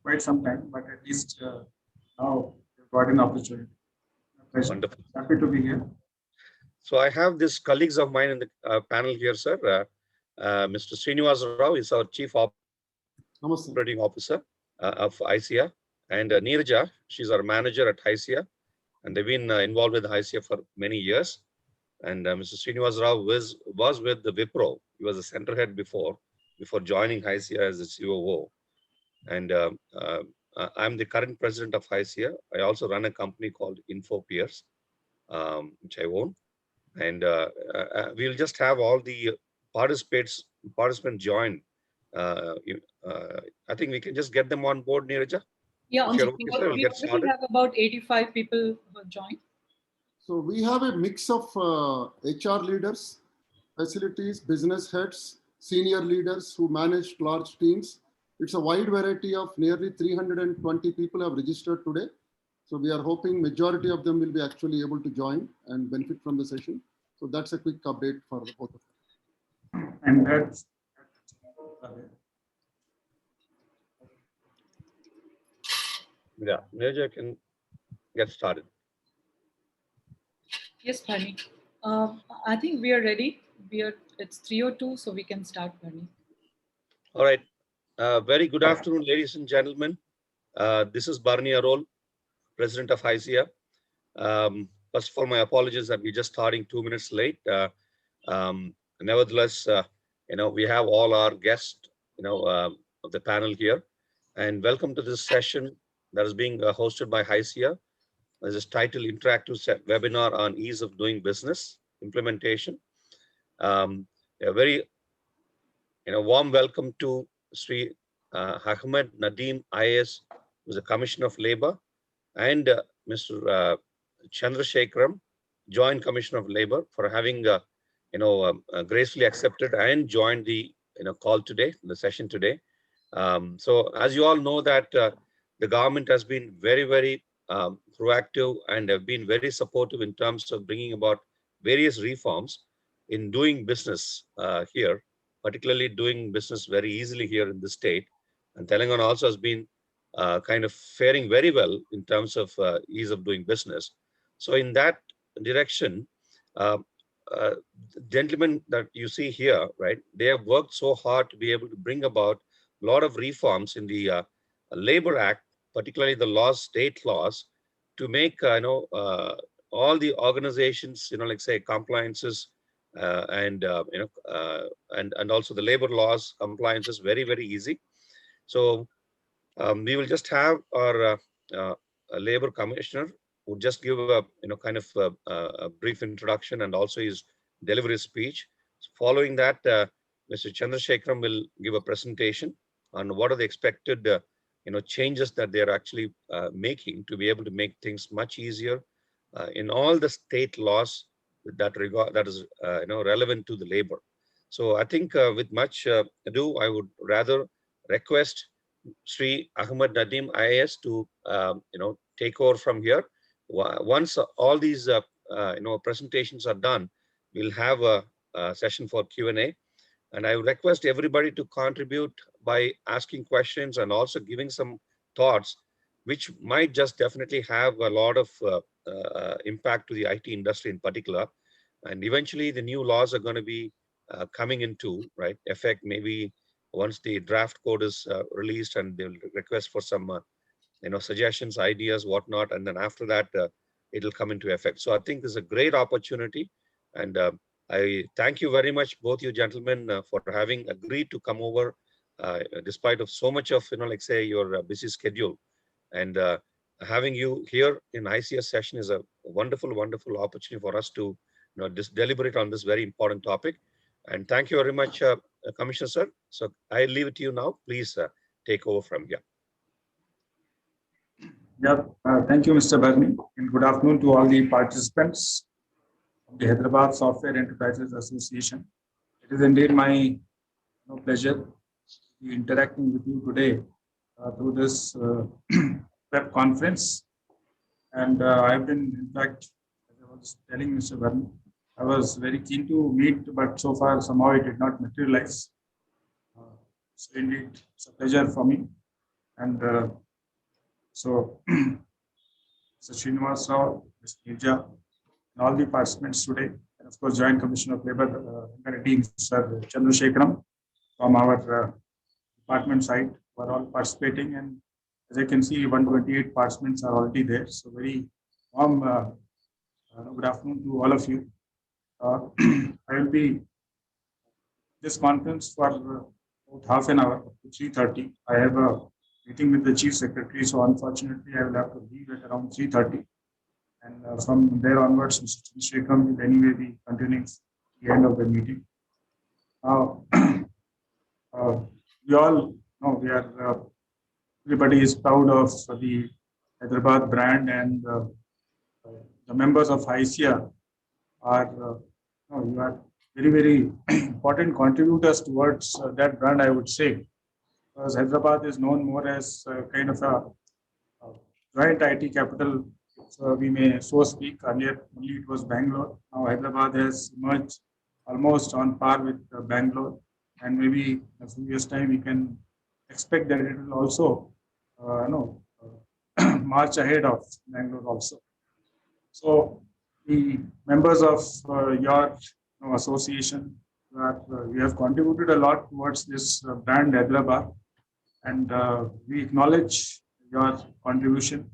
quite some time, but at least now we've got an opportunity. Pleasure. Wonderful. Happy to be here. So I have these colleagues of mine in the panel here, sir. Mr. Srinivas Rao is our Chief Operating Officer of ICIA, and Neeraja, she's our manager at ICIA, and they've been involved with ICIA for many years. And Mr. Srinivas Rao was with the Wipro. He was a center head before joining ICIA as the COO. And I'm the current president of ICIA. I also run a company called InfoPeers, which I own. And we'll just have all the participants join. I think we can just get them on board, Neeraja. Yeah, we already have about 85 people who have joined. So we have a mix of HR leaders, facilities, business heads, senior leaders who manage large teams. It's a wide variety of nearly 320 people have registered today. So we are hoping majority of them will be actually able to join and benefit from the session. So that's a quick update for both of them. And that's yeah, Neeraja can get started. Yes, Bharani. I think we are ready. It's 3:02, so we can start, Bharani. All right. Very good afternoon, ladies and gentlemen. This is Bharani Arol, President of ICIA. First of all, my apologies that we're just starting 2 minutes late. Nevertheless, we have all our guests, of the panel here, and welcome to this session that is being hosted by ICIA. This is titled Interactive Webinar on Ease of Doing Business Implementation. A very, warm welcome to Sri Ahmed Nadeem IAS, who's a Commissioner of Labor, and Mr. Chandrasekaram, Joint Commissioner of Labor, for having gracefully accepted and joined the call today, the session today. So as you all know that the government has been very, very proactive and have been very supportive in terms of bringing about various reforms in doing business here, particularly doing business very easily here in the state. And Telangana also has been kind of faring very well in terms of ease of doing business. So in that direction, gentlemen that you see here, right, they have worked so hard to be able to bring about a lot of reforms in the Labor Act, particularly the laws, state laws, to make all the organizations, like say compliances and also the labor laws compliances very, very easy. So we will just have our labor commissioner who just give a kind of a brief introduction and also his delivery speech. So following that, Mr. Chandrasekaram will give a presentation on what are the expected changes that they're actually making to be able to make things much easier in all the state laws that is relevant to the labor. So I think with much ado, I would rather request Sri Ahmed Nadeem IAS to take over from here. Once all these presentations are done, we'll have a session for Q&A. And I would request everybody to contribute by asking questions and also giving some thoughts, which might just definitely have a lot of impact to the IT industry in particular. And eventually the new laws are going to be coming into effect maybe once the draft code is released, and they'll request for some suggestions, ideas, whatnot. And then after that, it'll come into effect. So I think this is a great opportunity. And I thank you very much, both you gentlemen, for having agreed to come over despite of so much of, your busy schedule. And having you here in ICS session is a wonderful, wonderful opportunity for us to deliberate on this very important topic. And thank you very much, Commissioner, sir. So I leave it to you now. Please take over from here. Yeah, thank you, Mr. Bharani, and good afternoon to all the participants of the Hyderabad Software Enterprises Association. It is indeed my pleasure to be interacting with you today through this web conference. And I've been, in fact, as I was telling Mr. Bharani, I was very keen to meet, but so far somehow it did not materialize. So indeed, it's a pleasure for me. And so, Mr. Srinivas Rao, Ms. Nirja, and all the participants today, and of course, Joint Commissioner of Labor, Mr. Chandrasekharam from our department side were all participating. And as I can see, 128 participants are already there. So very warm good afternoon to all of you. I will be this conference for about half an hour, to 3:30. I have a meeting with the Chief Secretary, so unfortunately I will have to leave at around 3:30. And from there onwards, Mr. Chandrasekharam will anyway be continuing the end of the meeting. We all know everybody is proud of the Hyderabad brand, and the members of ICIA are you are very, very important contributors towards that brand, I would say, because Hyderabad is known more as kind of a joint IT capital, so we may so speak. Earlier, only it was Bangalore. Now Hyderabad has emerged almost on par with Bangalore, and maybe in a few years' time we can expect that it will also, march ahead of Bangalore also. So the members of your association, we have contributed a lot towards this brand Hyderabad, and we acknowledge your contribution.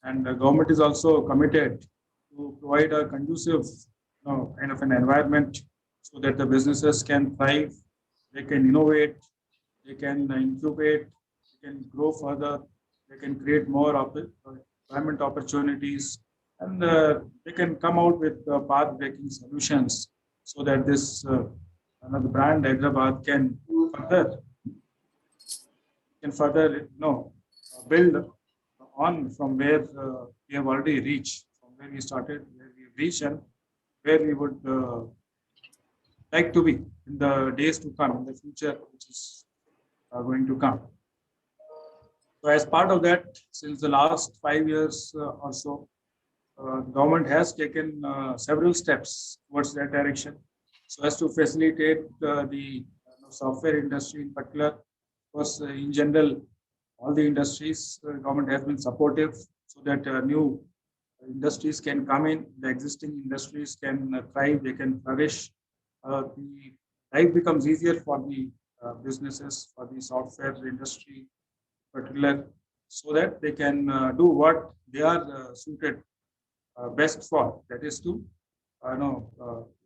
And the government is also committed to provide a conducive, kind of an environment so that the businesses can thrive, they can innovate, they can incubate, they can grow further, they can create more employment opportunities, and they can come out with path-breaking solutions so that this the brand Hyderabad can further build on from where we have already reached, from where we started, where we have reached, and where we would like to be in the days to come, in the future, which is going to come. So as part of that, since the last 5 years or so, the government has taken several steps towards that direction so as to facilitate the software industry in particular. Of course, in general, all the industries, government has been supportive so that new industries can come in, the existing industries can thrive, they can flourish. The life becomes easier for the businesses, for the software industry in particular, so that they can do what they are suited best for, that is to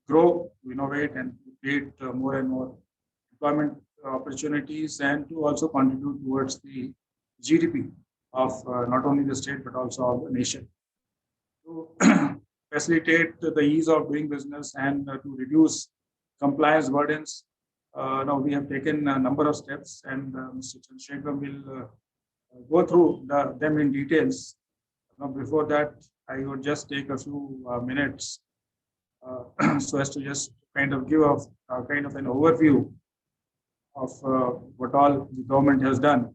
grow, innovate, and create more and more employment opportunities, and to also contribute towards the GDP of not only the state but also of the nation. To facilitate the ease of doing business and to reduce compliance burdens, now we have taken a number of steps, and Mr. Chandrasekharam will go through them in details. Now, before that, I would just take a few minutes so as to just kind of give a kind of an overview of what all the government has done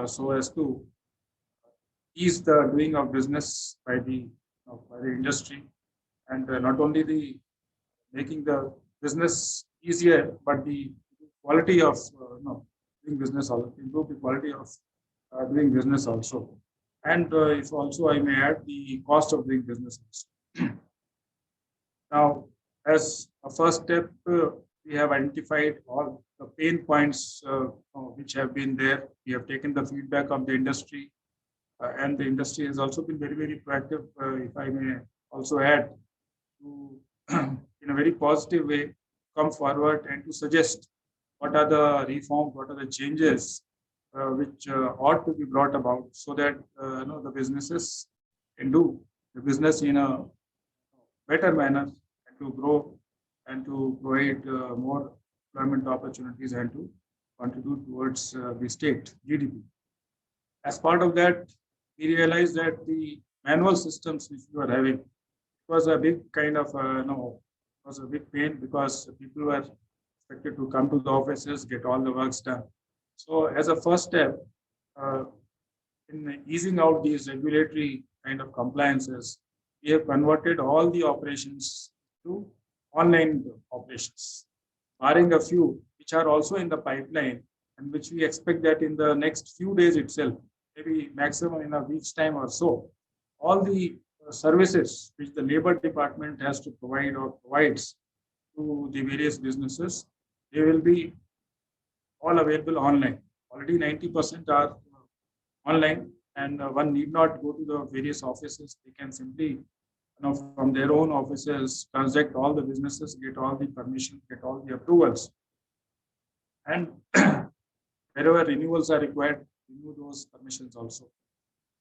so as to ease the doing of business by the industry, and not only the making the business easier, but the quality of doing business also, improve the quality of doing business also. And if also I may add, the cost of doing business also. Now, as a first step, we have identified all the pain points which have been there. We have taken the feedback of the industry, and the industry has also been very, very proactive, if I may also add, to in a very positive way come forward and to suggest what are the reforms, what are the changes which ought to be brought about, so that the businesses can do the business in a better manner, and to grow and to provide more employment opportunities and to contribute towards the state GDP. As part of that, we realized that the manual systems which we were having was a big kind of was a big pain, because people were expected to come to the offices, get all the works done. So as a first step, in easing out these regulatory kind of compliances, we have converted all the operations to online operations, barring a few which are also in the pipeline. and which we expect that in the next few days itself, maybe maximum in a week's time or so, all the services which the labor department has to provide or provides to the various businesses, they will be all available online. Already 90% are online, and one need not go to the various offices. They can simply, from their own offices, transact all the businesses, get all the permission, get all the approvals, and wherever renewals are required, renew those permissions also.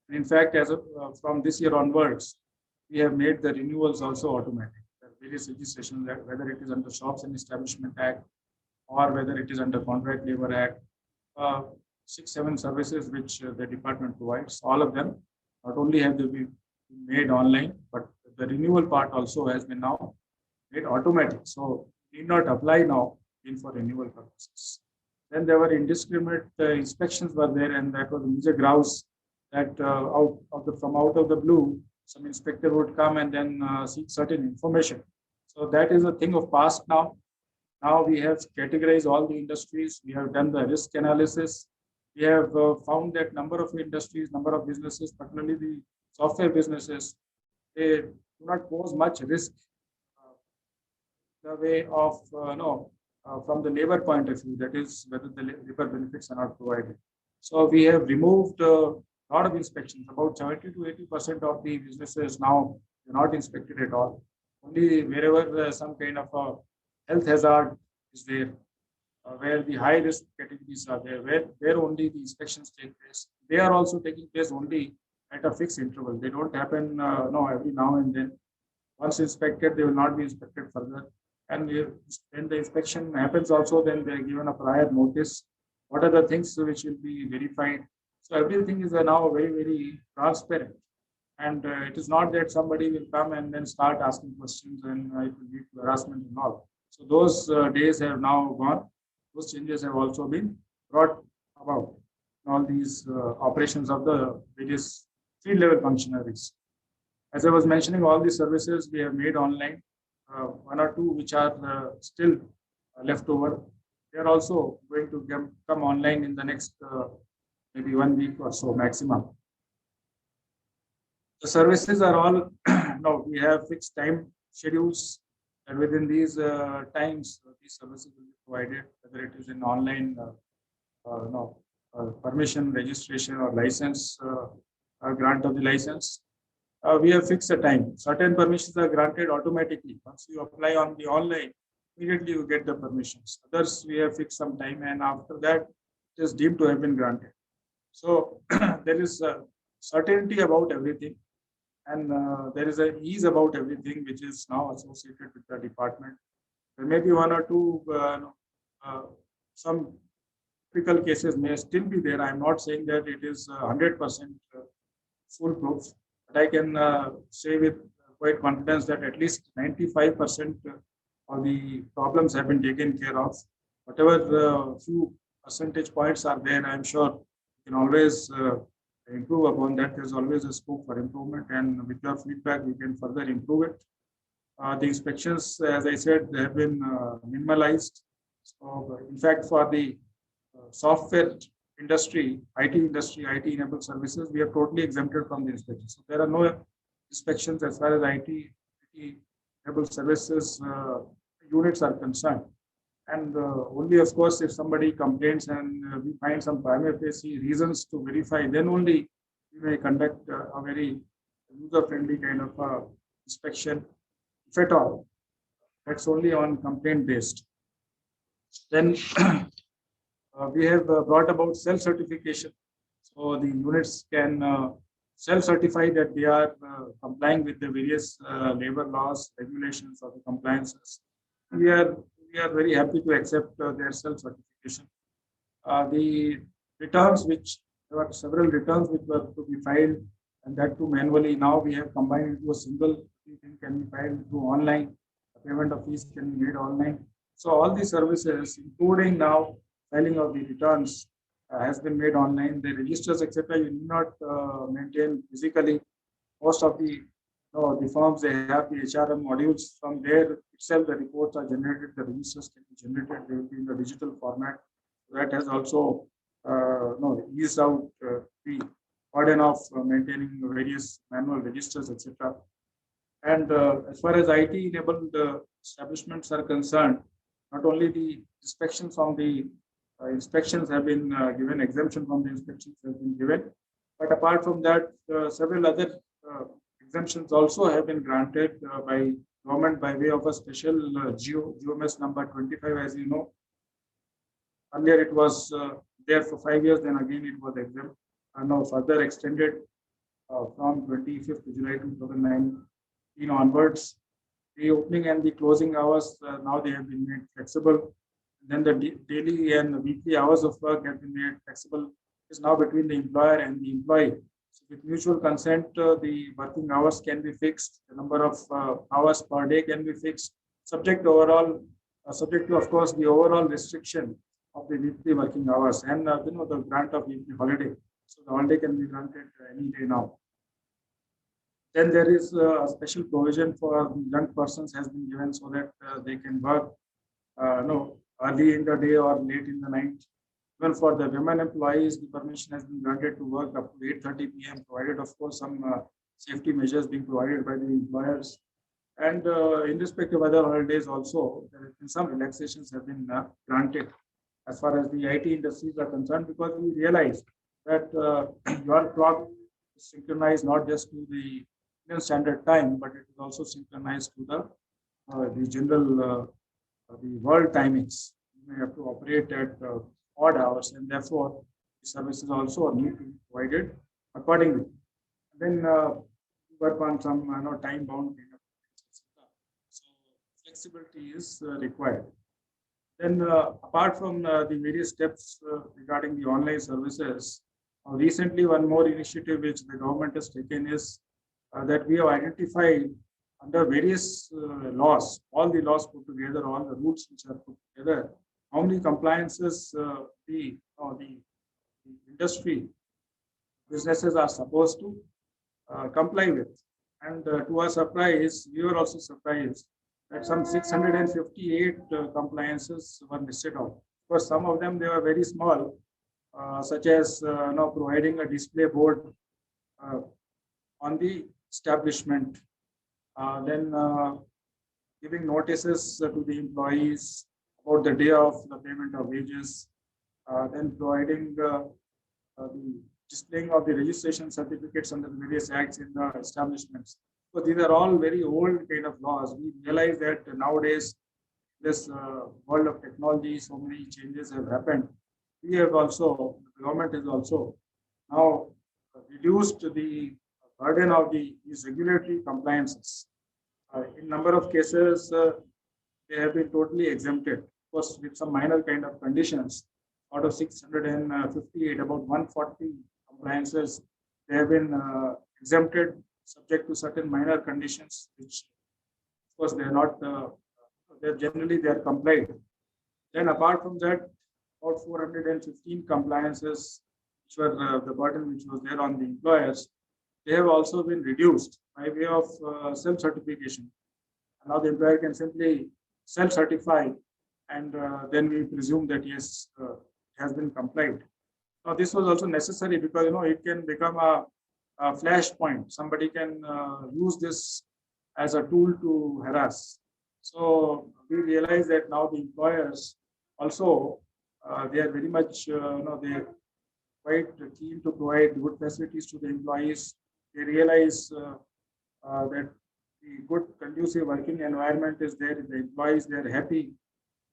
And in fact, as of, from this year onwards, we have made the renewals also automatic. There are various legislations that whether it is under Shops and Establishment Act or whether it is under Contract Labor Act, 6, 7 services which the department provides, all of them not only have they been made online, but the renewal part also has been now made automatic. So need not apply now in for renewal purposes. Then there were indiscriminate inspections were there, and that was a major grouse that from out of the blue, some inspector would come and then seek certain information. So that is a thing of past now. Now we have categorized all the industries. We have done the risk analysis. We have found that number of industries, number of businesses, particularly the software businesses, they do not pose much risk the way of from the labor point of view, that is whether the labor benefits are not provided. So we have removed a lot of inspections. About 70 to 80% of the businesses now are not inspected at all. Only wherever some kind of a health hazard is there, where the high risk categories are there, where only the inspections take place. They are also taking place only at a fixed interval. They don't happen every now and then. Once inspected, they will not be inspected further. And when the inspection happens also, then they are given a prior notice. What are the things which will be verified? So everything is now very, very transparent. And it is not that somebody will come and then start asking questions and it will lead to harassment and all. So those days have now gone. Those changes have also been brought about in all these operations of the various field level functionaries. As I was mentioning, all these services we have made online. 1 or 2 which are still left over. They are also going to come online in the next maybe 1 week or so maximum. The services are all now we have fixed time schedules, and within these times these services will be provided, whether it is in online permission, registration, or license grant of the license. We have fixed a time. Certain permissions are granted automatically. Once you apply on the online, immediately you get the permissions. Others, we have fixed some time, and after that, it is deemed to have been granted. So there is certainty about everything, and there is an ease about everything, which is now associated with the department. There may be 1 or 2 some critical cases may still be there. I'm not saying that it is 100% foolproof. But I can say with quite confidence that at least 95% of the problems have been taken care of. Whatever few percentage points are there, I'm sure you can always improve upon that. There's always a scope for improvement, and with your feedback, we can further improve it. The inspections, as I said, they have been minimalized. So, in fact, for the software industry, IT-enabled services, we are totally exempted from the inspection. So there are no inspections as far as IT-enabled services units are concerned. And only, of course, if somebody complains and we find some prima facie reasons to verify, then only we may conduct a very user-friendly kind of inspection, if at all. That's only on complaint-based. Then we have brought about self-certification. So the units can self-certify that they are complying with the various labor laws, regulations, or the compliances. We are very happy to accept their self-certification. The returns, which there were several returns which were to be filed, and that too manually, now we have combined into a single thing, can be filed through online. The payment of fees can be made online. So all these services, including now filing of the returns, has been made online. The registers, etc., you need not maintain physically. Most of the firms, they have the HRM modules. From there itself, the reports are generated, the registers can be generated. They will be in the digital format. That has also eased out the burden of maintaining various manual registers, etc. And as far as IT-enabled establishments are concerned, not only the inspections from the inspections have been given, exemption from the inspections has been given, but apart from that, several other exemptions also have been granted by government by way of a special GOMS number 25, as you know. Earlier it was there for 5 years, then again it was exempt, and now further extended from 25th July 2019 onwards. The opening and the closing hours now they have been made flexible. Then the daily and weekly hours of work have been made flexible. It's now between the employer and the employee. So with mutual consent, the working hours can be fixed. The number of hours per day can be fixed. Subject to, of course, the overall restriction of the weekly working hours and the grant of weekly holiday. So the holiday can be granted any day now. Then there is a special provision for young persons has been given so that they can work early in the day or late in the night. Even for the women employees, the permission has been granted to work up to 8:30 p.m. provided, of course, some safety measures being provided by the employers. And in respect of other holidays also, there have been some relaxations have been granted as far as the IT industries are concerned, because we realize that your clock is synchronized not just to the Indian Standard Time, but it is also synchronized to the general the world timings. You may have to operate at odd hours, and therefore the services also need to be provided accordingly. And then work on some time bound kind of things, etc. So flexibility is required. Then apart from the various steps regarding the online services, recently one more initiative which the government has taken is that we have identified under various laws, all the laws put together, all the rules which are put together, how many compliances the industry businesses are supposed to comply with. And to our surprise, we were also surprised that some 658 compliances were listed out. Of course, some of them they were very small, such as providing a display board on the establishment, then giving notices to the employees about the day of the payment of wages, then providing the displaying of the registration certificates under the various acts in the establishments. So these are all very old kind of laws. We realize that nowadays, this world of technology, so many changes have happened. We have also, the government has also now reduced the burden of these regulatory compliances. In number of cases, they have been totally exempted, of course, with some minor kind of conditions. Out of 658, about 140 compliances, they have been exempted, subject to certain minor conditions, which, of course, they are not. They're generally they are complied. Then, apart from that, about 415 compliances, which were the burden which was there on the employers, they have also been reduced by way of self-certification. Now the employer can simply self-certify, and then we presume that yes, it has been complied. Now this was also necessary because it can become a flashpoint. Somebody can use this as a tool to harass. So we realize that now the employers also they are very much they're quite keen to provide good facilities to the employees. They realize that the good conducive working environment is there. The employees they are happy.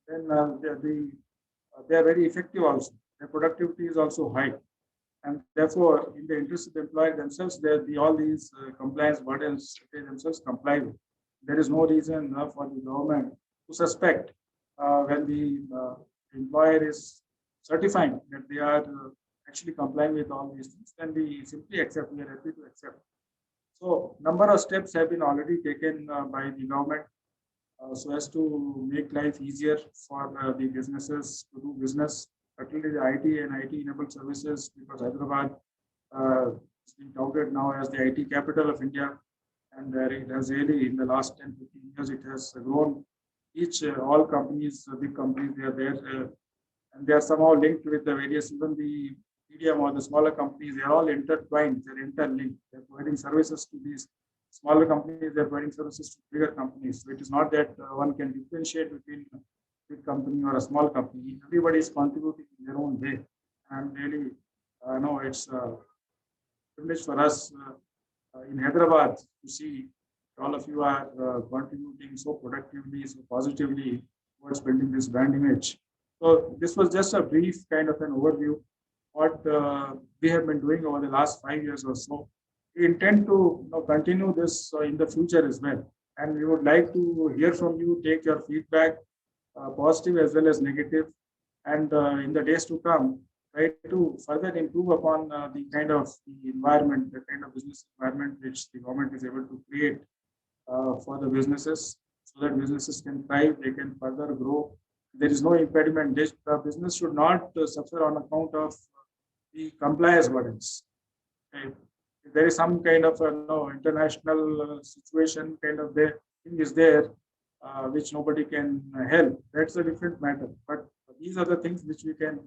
Then they are very effective also. Their productivity is also high, and therefore, in the interest of the employer themselves, all these compliance burdens they themselves comply with. There is no reason for the government to suspect when the employer is certifying that they are actually complying with all these things. Then we simply accept. We are happy to accept. So, number of steps have been already taken by the government so as to make life easier for the businesses to do business, particularly the IT and IT-enabled services, because Hyderabad is being touted now as the IT capital of India, and it has really, in the last 10, 15 years, it has grown. All companies, big companies, they are there, and they are somehow linked with the various, even the medium or the smaller companies, they are all intertwined, they're interlinked. They're providing services to these smaller companies, they're providing services to bigger companies. So it is not that one can differentiate between a big company or a small company. Everybody is contributing in their own way. And really, no, it's a privilege for us in Hyderabad to see all of you are contributing so productively, so positively towards building this brand image. So this was just a brief kind of an overview what we have been doing over the last 5 years or so. We intend to continue this in the future as well. And we would like to hear from you, take your feedback, positive as well as negative. And in the days to come, try to further improve upon the kind of the environment, the kind of business environment which the government is able to create for the businesses, so that businesses can thrive, they can further grow. There is no impediment. The business should not suffer on account of the compliance burdens. Okay. If there is some kind of international situation kind of thing is there, which nobody can help, that's a different matter. But these are the things which we can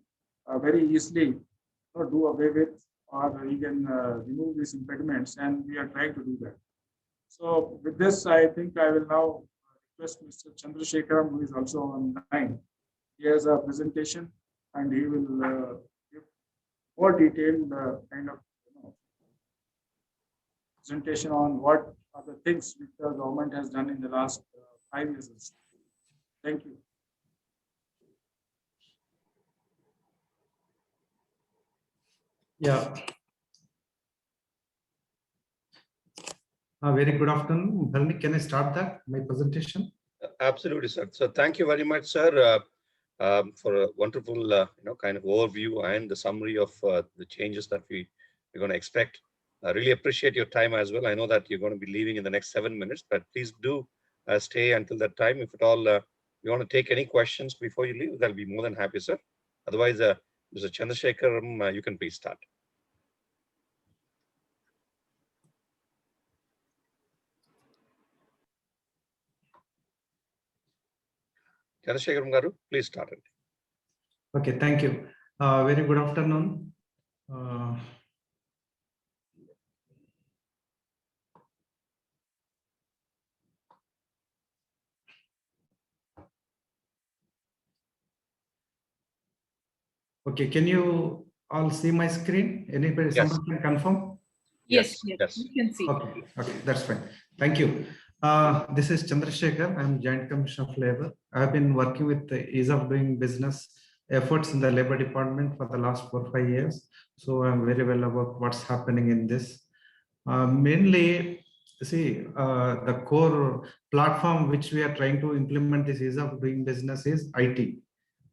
very easily do away with, or we can remove these impediments, and we are trying to do that. So with this, I think I will now request Mr. Chandrasekharam, who is also online. He has a presentation, and he will give more detailed kind of presentation on what are the things which the government has done in the last 5 years. Thank you. Yeah. Very good afternoon. Bharani, can I start my presentation? Absolutely, sir. So thank you very much, sir, for a wonderful, kind of overview and the summary of the changes that we're going to expect. I really appreciate your time as well. I know that you're going to be leaving in the next 7 minutes, but please do stay until that time. If at all you want to take any questions before you leave, I'll be more than happy, sir. Otherwise, Mr. Chandrasekharam, you can please start. Chandrasekharam Garu, please start it. Okay, thank you. Very good afternoon. Okay, can you all see my screen? Anybody, Yes. somebody can confirm? Yes, Yes, yes, yes. you can see. Okay, that's fine. Thank you. This is Chandrasekhar. I'm Joint Commissioner of Labor. I've been working with the ease of doing business efforts in the Labor Department for the last 4 or 5 years. So I'm very well about what's happening in this. Mainly, see, the core platform which we are trying to implement this ease of doing business is IT.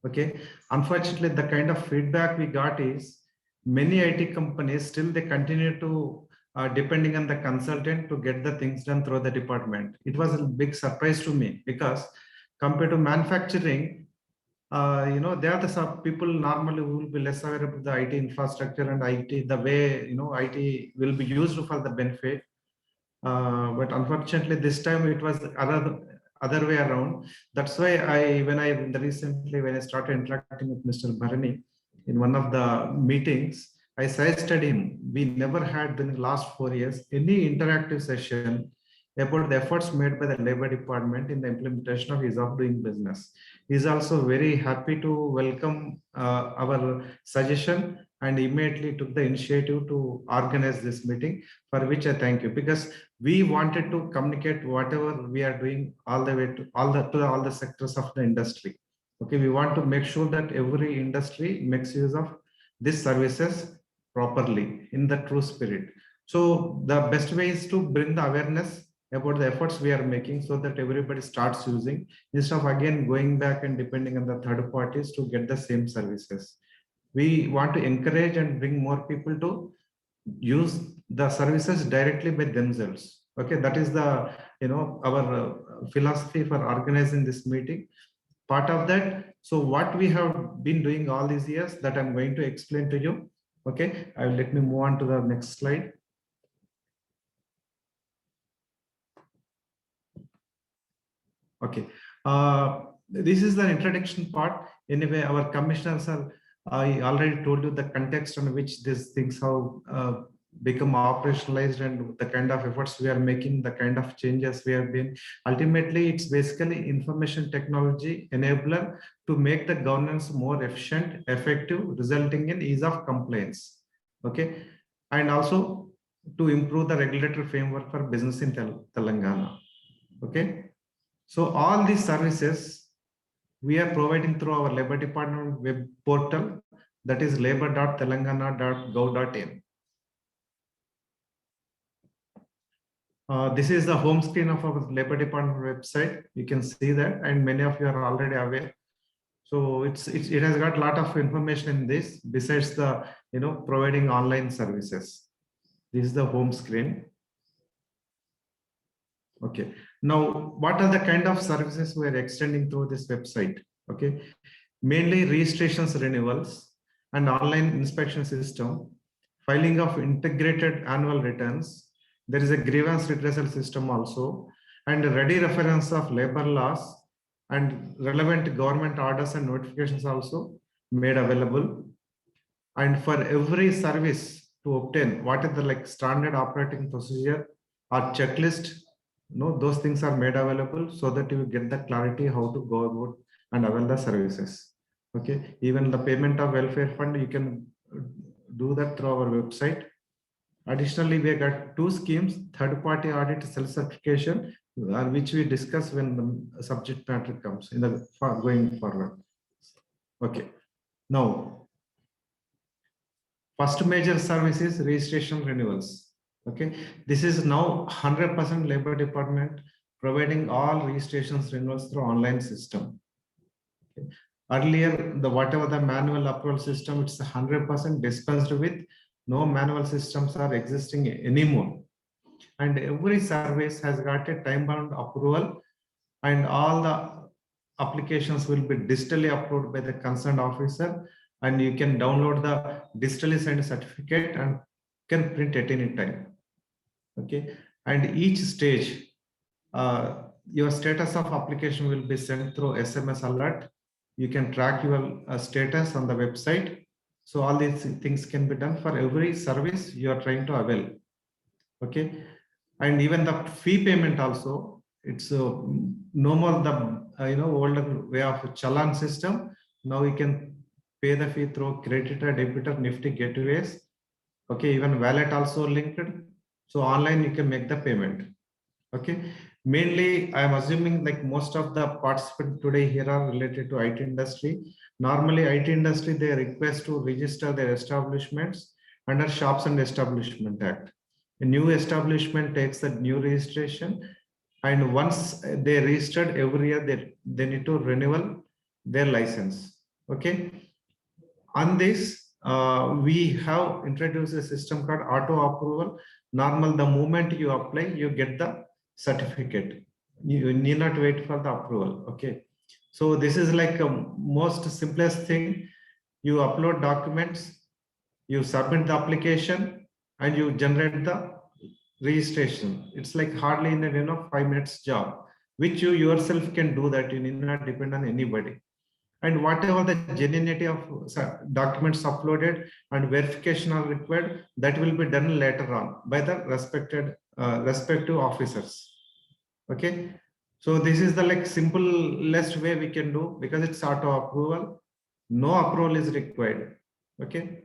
Okay. Unfortunately, the kind of feedback we got is many IT companies still they continue to depending on the consultant to get the things done through the department. It was a big surprise to me because compared to manufacturing, they are the some people normally who will be less aware of the IT infrastructure and IT, the way, IT will be used for the benefit. But unfortunately, this time it was other way around. That's why when I started interacting with Mr. Bharani in one of the meetings, I suggested him, we never had in the last 4 years any interactive session about the efforts made by the Labor Department in the implementation of ease of doing business. He's also very happy to welcome our suggestion and immediately took the initiative to organize this meeting, for which I thank you, because we wanted to communicate whatever we are doing all the way to all the sectors of the industry. Okay, we want to make sure that every industry makes use of these services properly in the true spirit. So the best way is to bring the awareness about the efforts we are making so that everybody starts using instead of again going back and depending on the third parties to get the same services. We want to encourage and bring more people to use the services directly by themselves. Okay, that is the our philosophy for organizing this meeting. Part of that, so what we have been doing all these years that I'm going to explain to you. Okay, let me move on to the next slide. Okay, this is the introduction part. Anyway, our commissioners are, I already told you the context on which these things have become operationalized and the kind of efforts we are making, the kind of changes we have been. Ultimately, it's basically information technology enabler to make the governance more efficient, effective, resulting in ease of compliance. Okay. And also to improve the regulatory framework for business in Telangana. Okay. So all these services we are providing through our Labor Department web portal, that is labor.telangana.gov.in. This is the home screen of our Labor Department website. You can see that, and many of you are already aware. So it has got a lot of information in this besides the providing online services. This is the home screen. Okay. Now, what are the kind of services we are extending through this website? Okay. Mainly registrations renewals and online inspection system, filing of integrated annual returns. There is a grievance redressal system also, and ready reference of labor laws and relevant government orders and notifications also made available. And for every service to obtain, what is the standard operating procedure or checklist, those things are made available so that you get the clarity how to go about and avail the services. Okay, even the payment of welfare fund, you can do that through our website. Additionally, we have got two schemes, third-party audit self-certification, which we discuss when the subject matter comes in the going forward. Okay, now first major service is registration renewals. Okay, this is now 100% Labor Department providing all registrations renewals through online system. Okay. Earlier, whatever the manual approval system, it's 100% dispensed with. No manual systems are existing anymore. And every service has got a time-bound approval, and all the applications will be digitally approved by the concerned officer, and you can download the digitally signed certificate and can print at any time. Okay, and each stage, your status of application will be sent through SMS alert. You can track your status on the website. So all these things can be done for every service you are trying to avail. Okay, and even the fee payment also, it's no more the older way of challan system. Now you can pay the fee through creditor, debitor, Nifty gateways. Okay, even wallet also linked. So online you can make the payment. Okay, mainly I am assuming most of the participants today here are related to IT industry. Normally IT industry, they request to register their establishments under Shops and Establishment Act. A new establishment takes the new registration, and once they registered, every year they need to renew their license. Okay, on this we have introduced a system called auto approval. Normal, the moment you apply, you get the certificate. You need not wait for the approval. Okay, so this is most simplest thing. You upload documents, you submit the application, and you generate the registration. It's hardly in a 5 minutes job, which you yourself can do that. You need not depend on anybody. And whatever the genuinity of documents uploaded and verification are required, that will be done later on by the respective officers. Okay, so this is the simplest way we can do, because it's auto approval. No approval is required. Okay,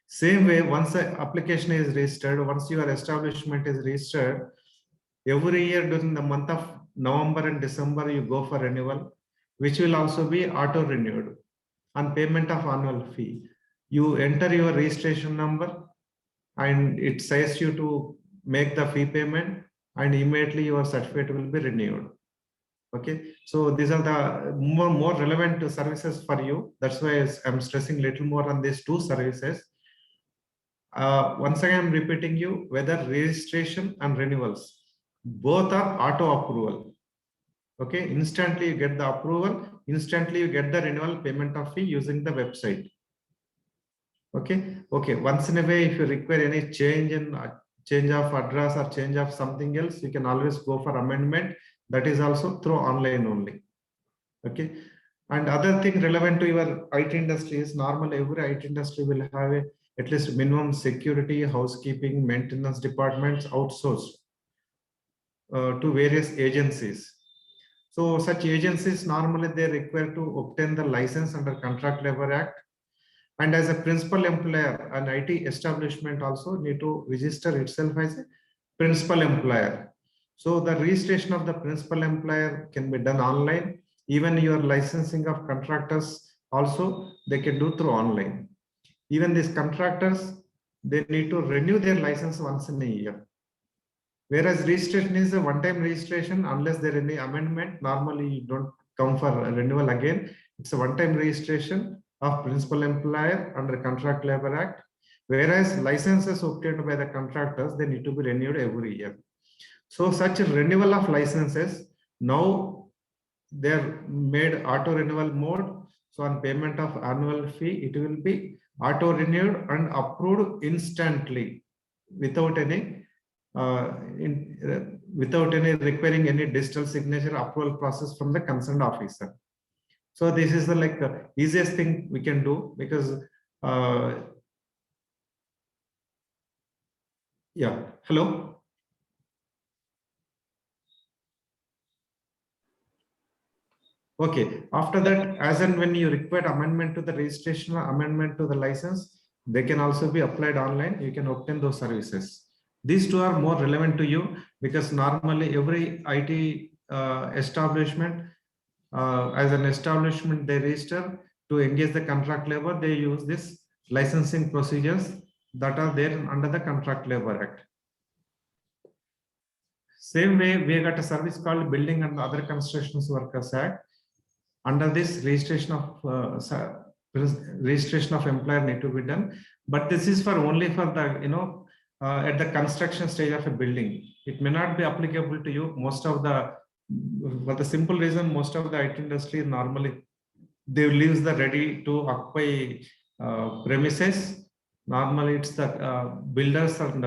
same way, once the application is registered, once your establishment is registered, every year during the month of November and December, you go for renewal, which will also be auto renewed on payment of annual fee. You enter your registration number and it says you to make the fee payment, and immediately your certificate will be renewed. Okay, so these are the more relevant services for you. That's why I'm stressing a little more on these two services. Once again, I'm repeating you, whether registration and renewals, both are auto approval. Okay, instantly you get the approval, instantly you get the renewal payment of fee using the website. Okay, once in a way, if you require any change of address or change of something else, you can always go for amendment. That is also through online only. Okay, And other thing relevant to your IT industry is normally every IT industry will have at least minimum security, housekeeping, maintenance departments outsourced to various agencies. So such agencies normally they require to obtain the license under Contract Labor Act. And as a principal employer, an IT establishment also need to register itself as a principal employer. So the registration of the principal employer can be done online. Even your licensing of contractors also they can do through online. Even these contractors, they need to renew their license once in a year. Whereas registration is a one-time registration, unless there is any amendment, normally you don't come for a renewal again. It's a one-time registration of principal employer under Contract Labor Act. Whereas licenses obtained by the contractors, they need to be renewed every year. So such a renewal of licenses, now they're made auto renewal mode. So on payment of annual fee, it will be auto renewed and approved instantly without any without any requiring any digital signature approval process from the concerned officer. So this is the easiest thing we can do, because yeah, hello. Okay, after that, as and when you require amendment to the registration or amendment to the license, they can also be applied online. You can obtain those services. These two are more relevant to you because normally every IT establishment, as an establishment, they register to engage the contract labor. They use this licensing procedures that are there under the Contract Labor Act. Same way, we got a service called Building and Other Construction Workers Act. Under this, registration of employer need to be done, but this is for only for the at the construction stage of a building. It may not be applicable to you. Most of the, for the simple reason, most of the IT industry normally they leave the ready to occupy premises. Normally, it's the builders and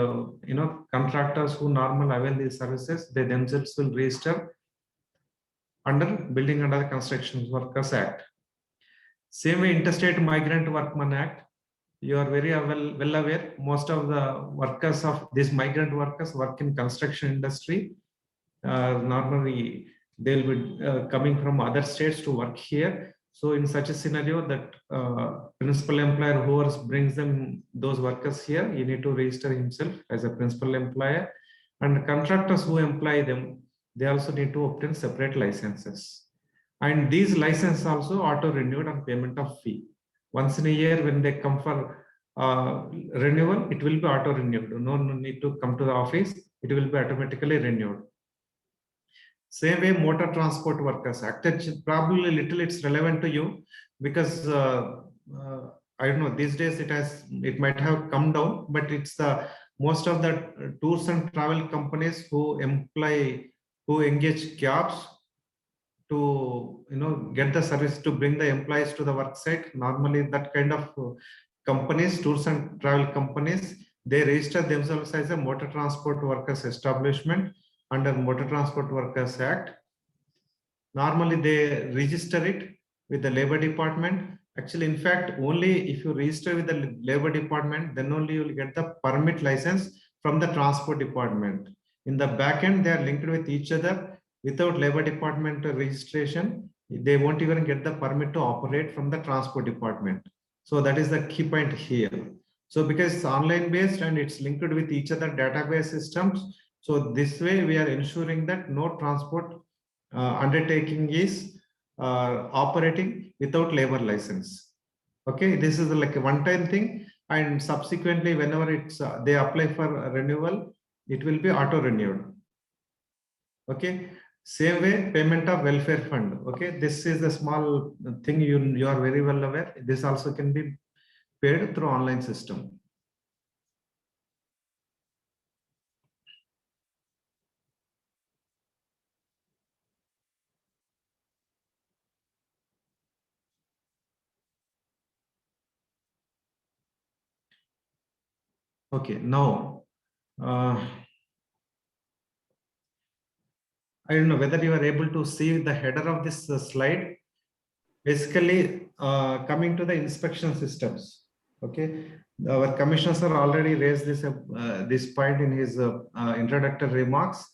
contractors who normally avail these services. They themselves will register under Building and Other Construction Workers Act. Same way, Interstate Migrant Workmen Act. You are very well aware, most of the workers of these migrant workers work in construction industry. Normally, they'll be coming from other states to work here. So in such a scenario, that principal employer who brings them those workers here, you need to register himself as a principal employer, and contractors who employ them, they also need to obtain separate licenses. And these licenses also auto renewed on payment of fee. Once in a year, when they come for renewal, it will be auto renewed. No need to come to the office. It will be automatically renewed. Same way, Motor Transport Workers Act. Probably little it's relevant to you because I don't know, these days it might have come down, but it's the most of the tours and travel companies who engage cabs to get the service to bring the employees to the work site. Normally that kind of companies, tours and travel companies, they register themselves as a motor transport workers establishment under Motor Transport Workers Act. Normally they register it with the Labor Department. Actually, in fact, only if you register with the Labor Department, then only you will get the permit license from the Transport Department. In the back end, they are linked with each other. Without Labor Department registration, they won't even get the permit to operate from the Transport Department. So that is the key point here. So because it's online based and it's linked with each other database systems, so this way we are ensuring that no transport undertaking is operating without labor license. Okay, this is like a one-time thing, and subsequently whenever it's they apply for a renewal, it will be auto renewed. Okay, same way, payment of welfare fund. Okay, this is a small thing you are very well aware. This also can be paid through online system. Okay, now I don't know whether you are able to see the header of this slide. Basically, coming to the inspection systems, okay, our commissioners are already raised this point in his introductory remarks.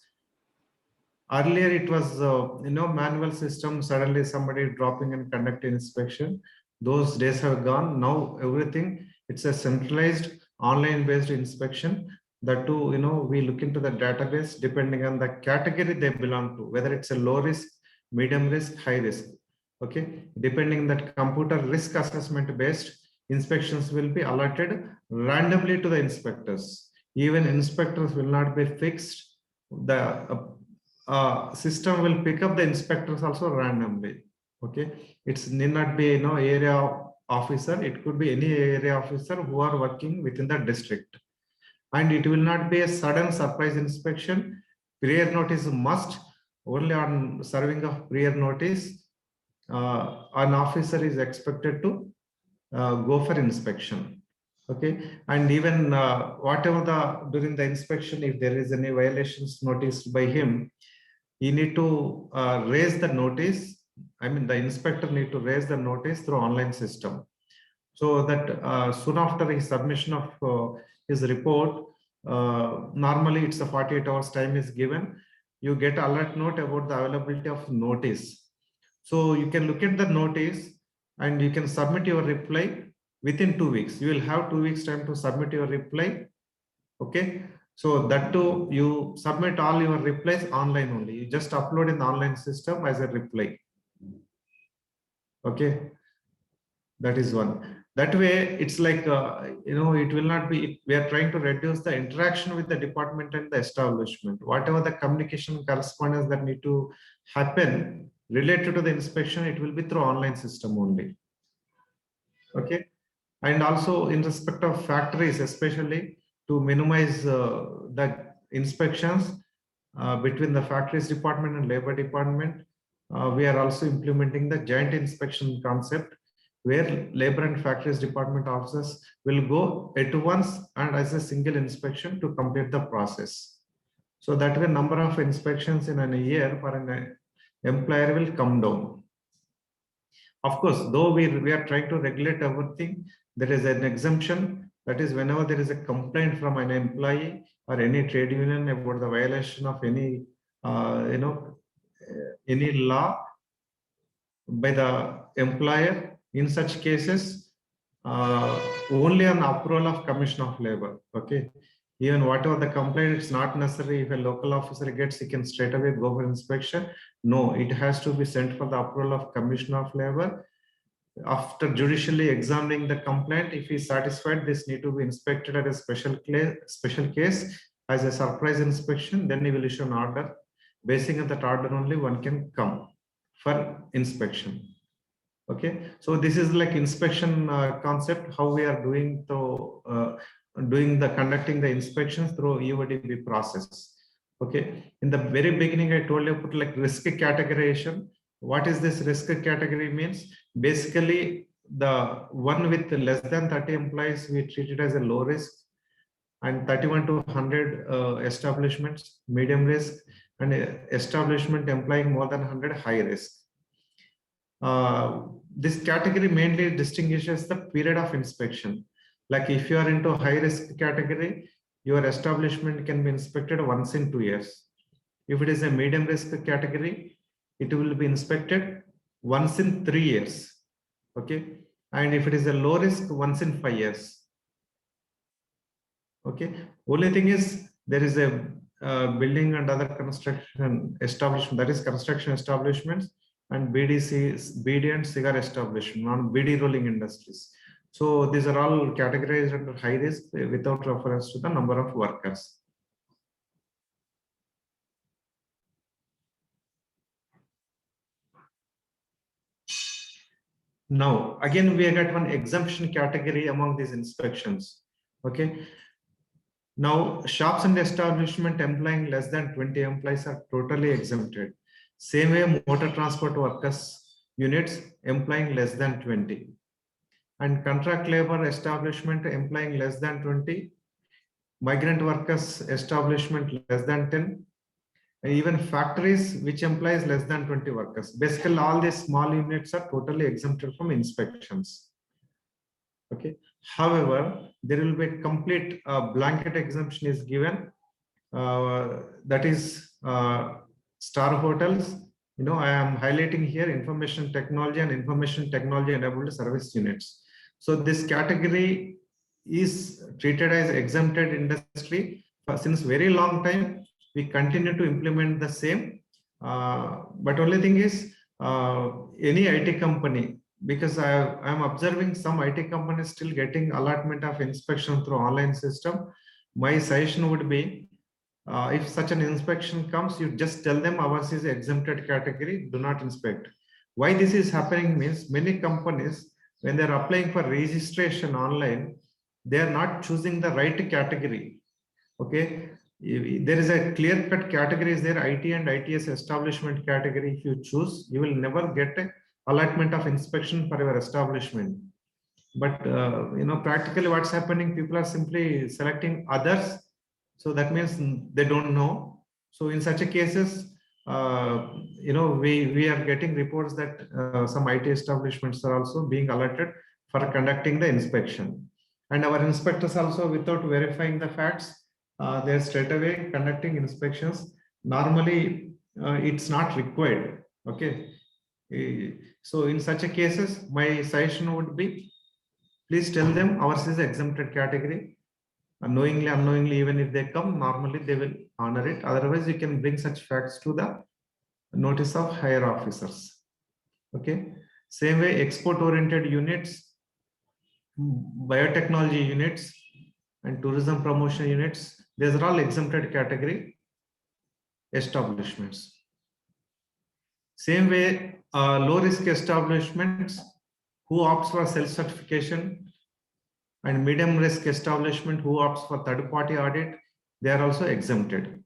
Earlier, it was manual system. Suddenly, somebody dropping and conducting inspection. Those days have gone. Now everything, it's a centralized online-based inspection. That too, we look into the database depending on the category they belong to, whether it's a low risk, medium risk, high risk. Okay, depending that computer risk assessment based inspections will be allotted randomly to the inspectors. Even inspectors will not be fixed. The system will pick up the inspectors also randomly. Okay, it's need not be area officer. It could be any area officer who are working within the district, and it will not be a sudden surprise inspection. Prior notice must. Only on serving of prior notice, an officer is expected to go for inspection. Okay, and even whatever during the inspection, if there is any violations noticed by him, he need to raise the notice. I mean, the inspector need to raise the notice through online system, so that soon after his submission of his report, normally it's a 48 hours time is given. You get alert note about the availability of notice. So you can look at the notice and you can submit your reply within 2 weeks. You will have 2 weeks time to submit your reply. Okay. So that too, you submit all your replies online only. You just upload in the online system as a reply. Okay. That is one. That way, it's like, it will not be, we are trying to reduce the interaction with the department and the establishment. Whatever the communication correspondence that need to happen related to the inspection, it will be through online system only. Okay. And also in respect of factories, especially to minimize the inspections between the factories department and labor department, we are also implementing the joint inspection concept, where labor and factories department officers will go at once and as a single inspection to complete the process. So that way number of inspections in a year for an employer will come down. Of course, though we are trying to regulate everything, there is an exemption. That is, whenever there is a complaint from an employee or any trade union about the violation of any any law by the employer, in such cases, only on approval of Commission of Labor. Okay, even whatever the complaint, it's not necessary. If a local officer gets, he can straight away go for inspection. No, it has to be sent for the approval of Commission of Labor. After judicially examining the complaint, if he is satisfied, this need to be inspected at a special case as a surprise inspection. Then he will issue an order. Basing on that order only, one can come for inspection. Okay, so this is like inspection concept, how we are doing conducting the inspections through EODB process. Okay, in the very beginning, I told you put like risk categorization. What is this risk category means? Basically, the one with less than 30 employees, we treat it as a low risk, and 31 to 100 establishments, medium risk, and establishment employing more than 100, high risk. This category mainly distinguishes the period of inspection. Like if you are into high risk category, your establishment can be inspected once in 2 years. If it is a medium risk category, it will be inspected once in 3 years. Okay. And if it is a low risk, once in 5 years. Okay. Only thing is there is a building and other construction establishment, that is construction establishments, and BD and cigar establishment, non-BD rolling industries. So these are all categorized under high risk without reference to the number of workers. Now, again, we got one exemption category among these inspections. Okay. Now, shops and establishment employing less than 20 employees are totally exempted. Same way, motor transport workers units employing less than 20. And contract labor establishment employing less than 20. Migrant workers establishment less than 10. even factories which employs less than 20 workers. Basically, all these small units are totally exempted from inspections. Okay. However, there will be a complete blanket exemption is given. That is star hotels. You know, I am highlighting here information technology and information technology enabled service units. So this category is treated as exempted industry since very long time. We continue to implement the same, but only thing is any IT company, because I am observing some IT companies still getting allotment of inspection through online system. My suggestion would be, if such an inspection comes, you just tell them ours is exempted category, do not inspect. Why this is happening means many companies, when they're applying for registration online, they are not choosing the right category. Okay, there is a clear-cut category is there, IT and ITS establishment category. If you choose, you will never get a allotment of inspection for your establishment. But you know, practically what's happening, people are simply selecting others. So that means they don't know. So in such a cases, you know, we are getting reports that some IT establishments are also being allotted for conducting the inspection. And our inspectors also, without verifying the facts, they're straight away conducting inspections. Normally, it's not required. Okay. So in such a cases, my suggestion would be, please tell them ours is exempted category. Knowingly, unknowingly, even if they come, normally they will honor it. Otherwise, you can bring such facts to the notice of higher officers. Okay. Same way, export-oriented units, biotechnology units, and tourism promotion units, these are all exempted category establishments. Same way, low-risk establishments who opts for self-certification, and medium risk establishment who opts for third-party audit, they are also exempted.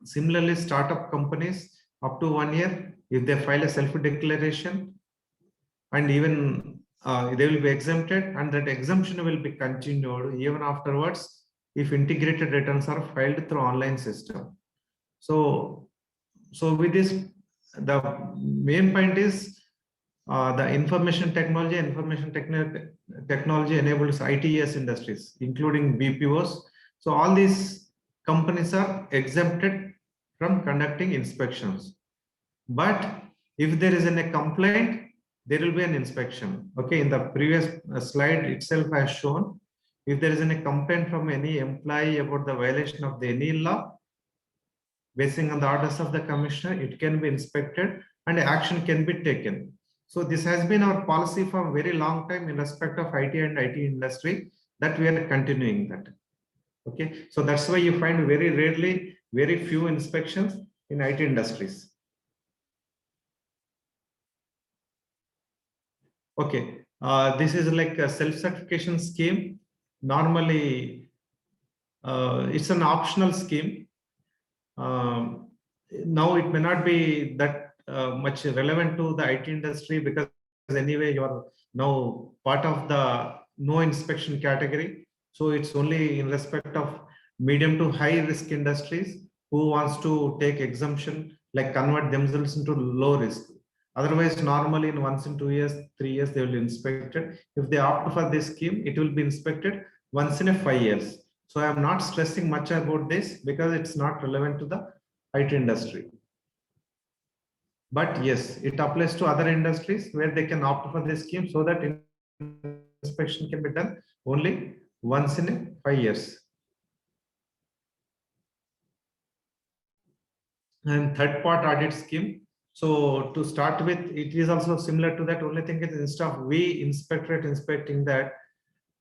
Similarly, startup companies up to 1 year, if they file a self-declaration, and even they will be exempted, and that exemption will be continued even afterwards if integrated returns are filed through online system. So with this, the main point is the information technology enables ITES industries, including BPOs. So all these companies are exempted from conducting inspections. But if there is a complaint, there will be an inspection. Okay, in the previous slide itself I have shown, if there is a complaint from any employee about the violation of any law, based on the orders of the commissioner, it can be inspected and action can be taken. So this has been our policy for a very long time in respect of IT and IT industry, that we are continuing that. Okay, so that's why you find very rarely, very few inspections in IT industries. Okay, this is like a self-certification scheme. Normally, it's an optional scheme. Now it may not be that much relevant to the IT industry, because anyway you are now part of the no inspection category. So it's only in respect of medium to high risk industries who wants to take exemption, like convert themselves into low risk. Otherwise, normally in once in 2 years, 3 years, they will be inspected. If they opt for this scheme, it will be inspected once in 5 years. So I am not stressing much about this because it's not relevant to the IT industry. But yes, it applies to other industries where they can opt for this scheme, so that inspection can be done only once in 5 years. And third part audit scheme. So to start with, it is also similar to that. Only thing is, instead of we inspectorate inspecting that,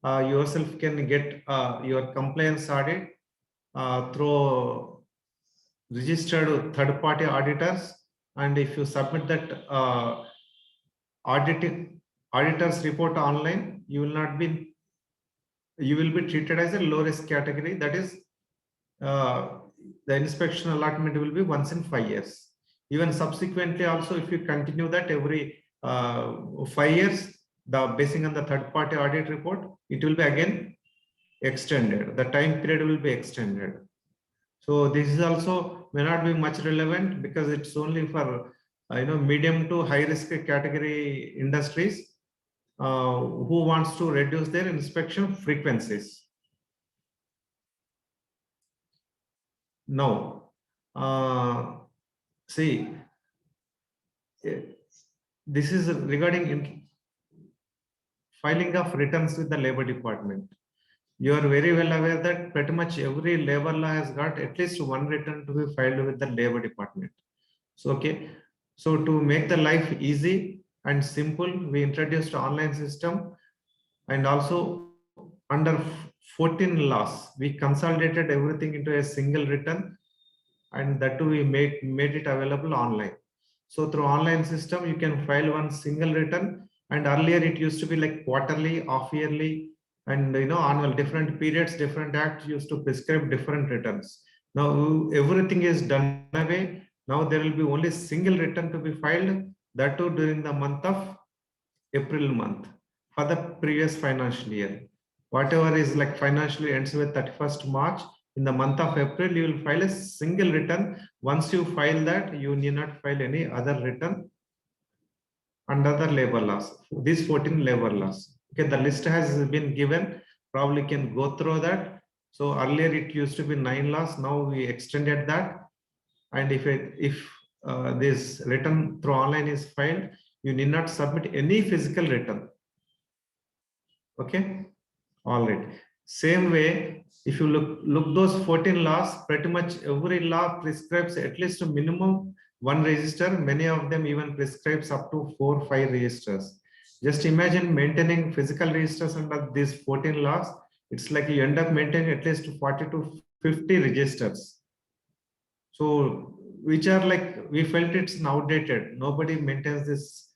yourself can get your compliance audit through registered third-party auditors. And if you submit that auditor's report online, you will be treated as a low risk category. That is, the inspection allotment will be once in 5 years. Even subsequently also, if you continue that every 5 years, basing on the third-party audit report, it will be again extended. The time period will be extended. So this is also may not be much relevant because it's only for medium to high risk category industries who wants to reduce their inspection frequencies. Now, see, this is regarding filing of returns with the Labor Department. You are very well aware that pretty much every labor law has got at least one return to be filed with the Labor Department. So, okay. So to make the life easy and simple, we introduced online system, and also under 14 laws, we consolidated everything into a single return, and that too we made it available online. So through online system, you can file one single return, and earlier it used to be like quarterly, half yearly, and annual. Different periods, different acts used to prescribe different returns. Now everything is done away. Now there will be only single return to be filed, that too during the month of April month for the previous financial year. Whatever is like financially ends with 31st March, in the month of April, you will file a single return. Once you file that, you need not file any other return under the labor laws, these 14 labor laws. Okay, the list has been given, probably can go through that. So earlier it used to be 9 laws, now we extended that. And if this return through online is filed, you need not submit any physical return. Okay, all right. Same way, if you look those 14 laws, pretty much every law prescribes at least a minimum one register. Many of them even prescribes up to 4 or 5 registers. Just imagine maintaining physical registers under these 14 laws. It's like you end up maintaining at least 40 to 50 registers. So which are like, we felt it's outdated. Nobody maintains this.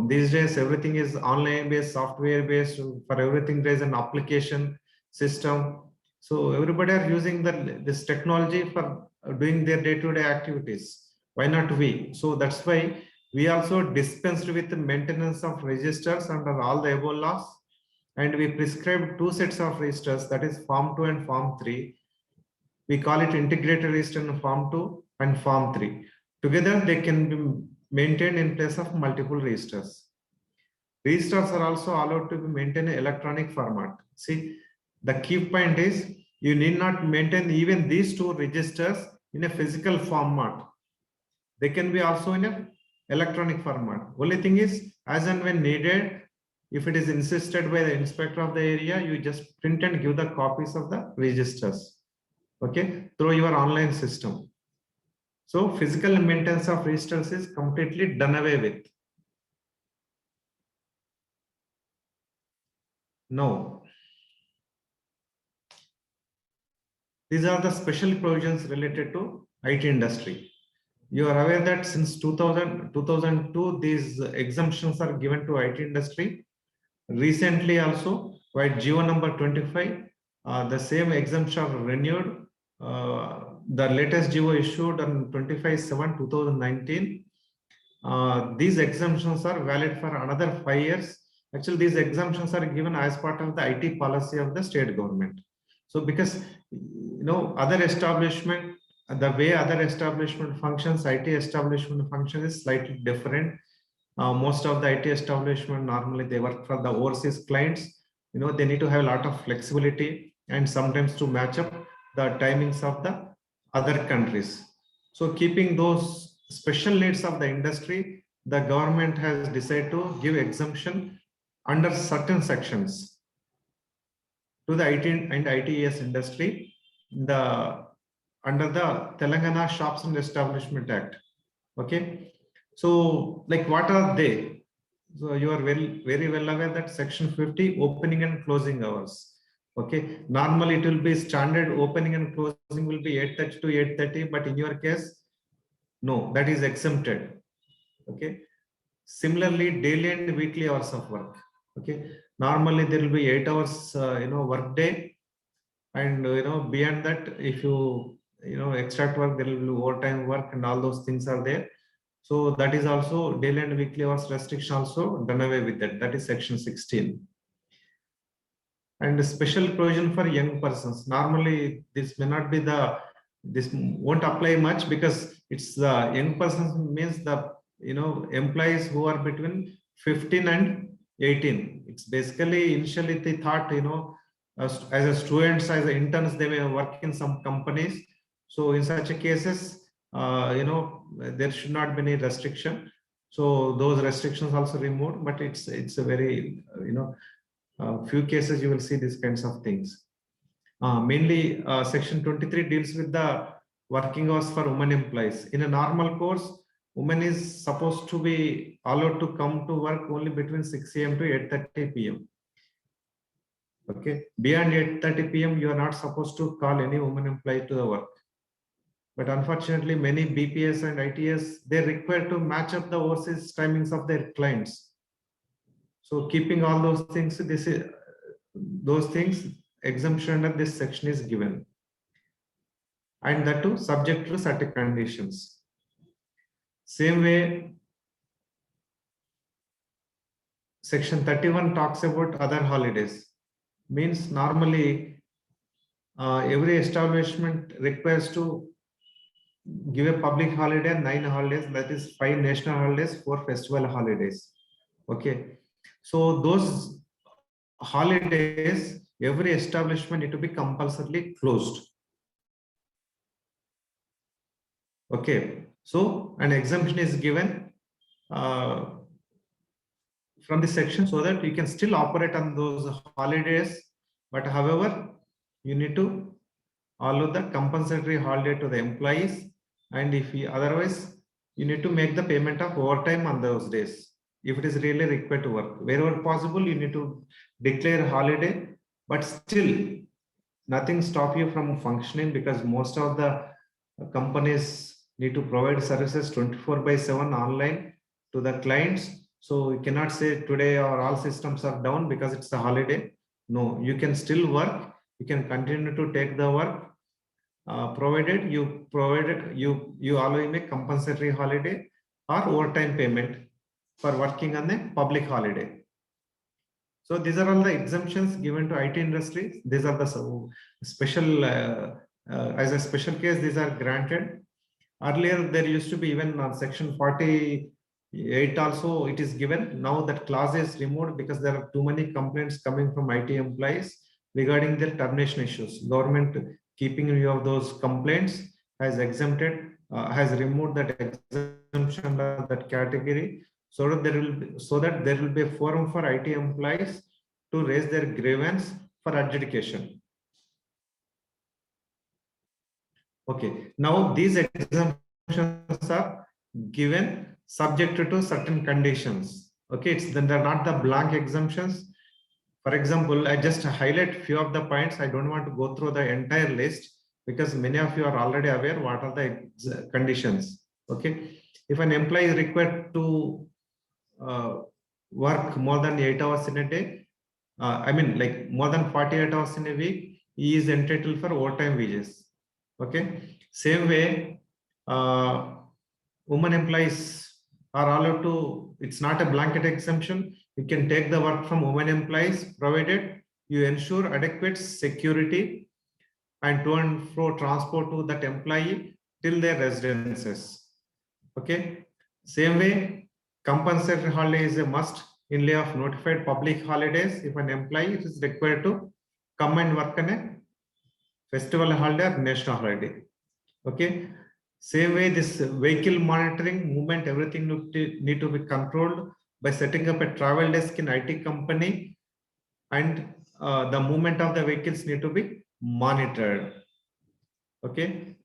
These days everything is online based, software based. For everything there is an application system. So everybody are using this technology for doing their day-to-day activities. Why not we? So that's why we also dispensed with the maintenance of registers under all the above laws, and we prescribed 2 sets of registers, that is Form 2 and Form 3. We call it integrated register in Form 2 and Form 3. Together they can be maintained in place of multiple registers. Registers are also allowed to be maintained in electronic format. See, the key point is you need not maintain even these 2 registers in a physical format. They can be also in an electronic format. Only thing is, as and when needed, if it is insisted by the inspector of the area, you just print and give the copies of the registers, okay, through your online system. So physical maintenance of registers is completely done away with. Now, these are the special provisions related to IT industry. You are aware that since 2002, these exemptions are given to IT industry. Recently also, by GO number 25, the same exemptions are renewed. The latest GO issued on 25/7/2019. These exemptions are valid for another 5 years. Actually, these exemptions are given as part of the IT policy of the state government. So because other establishment, the way other establishment functions, IT establishment function is slightly different. Most of the IT establishment normally they work for the overseas clients. They need to have a lot of flexibility and sometimes to match up the timings of the other countries. So keeping those special needs of the industry, the government has decided to give exemption under certain sections to the IT and ITES industry under the Telangana Shops and Establishment Act. Okay, so like what are they? So you are very well aware that Section 50, opening and closing hours. Okay, normally it will be standard opening and closing will be 8:30 to 8:30, but in your case, no, that is exempted. Okay, similarly, daily and weekly hours of work. Okay, normally there will be 8 hours, work day, and beyond that, if you extract work, there will be overtime work and all those things are there. So that is also daily and weekly hours restriction also done away with that. That is Section 16. And a special provision for young persons. Normally, this may not be the this won't apply much because it's the young persons means the employees who are between 15 and 18. It's basically initially they thought as a students, as a interns, they may work in some companies. So in such a cases, there should not be any restriction. So those restrictions also removed, but it's a very few cases you will see these kinds of things. Mainly section 23 deals with the working hours for women employees. In a normal course, women is supposed to be allowed to come to work only between 6 a.m. to 8:30 p.m. Okay, beyond 8:30 p.m. you are not supposed to call any woman employee to the work. But unfortunately, many BPS and ITS, they're required to match up the overseas timings of their clients. So keeping all those things, exemption under this section is given. And that too subject to certain conditions. Same way, section 31 talks about other holidays. Means normally every establishment requires to give a public holiday, 9 holidays, that is 5 national holidays, 4 festival holidays. Okay, so those holidays, every establishment need to be compulsorily closed. Okay, so an exemption is given from the section so that you can still operate on those holidays, but however, you need to allow the compensatory holiday to the employees, and if you, otherwise, you need to make the payment of overtime on those days if it is really required to work. Wherever possible, you need to declare holiday, but still nothing stop you from functioning because most of the companies need to provide services 24/7 online to the clients. So you cannot say today all systems are down because it's a holiday. No, you can still work. You can continue to take the work, provided you allow him a compensatory holiday or overtime payment for working on a public holiday. So these are all the exemptions given to IT industry. These are the special, as a special case, these are granted. Earlier, there used to be even on section 48 also it is given. Now that clause is removed because there are too many complaints coming from IT employees regarding their termination issues. Government, keeping view of those complaints, has exempted, has removed that exemption of that category, so that there will be a forum for IT employees to raise their grievance for adjudication. Okay, now these exemptions are given subject to certain conditions. Okay, they're not the blank exemptions. For example, I just highlight few of the points. I don't want to go through the entire list because many of you are already aware what are the conditions. Okay, if an employee is required to work more than 8 hours in a day, I mean like more than 48 hours in a week, he is entitled for overtime wages. Okay, same way, women employees are allowed to, it's not a blanket exemption. You can take the work from women employees provided you ensure adequate security and to and fro transport to that employee till their residences. Okay, same way, compensatory holiday is a must in lieu of notified public holidays. If an employee is required to come and work on a festival holiday or national holiday. Okay, same way, this vehicle monitoring, movement, everything need to be controlled by setting up a travel desk in IT company, and the movement of the vehicles need to be monitored. Okay.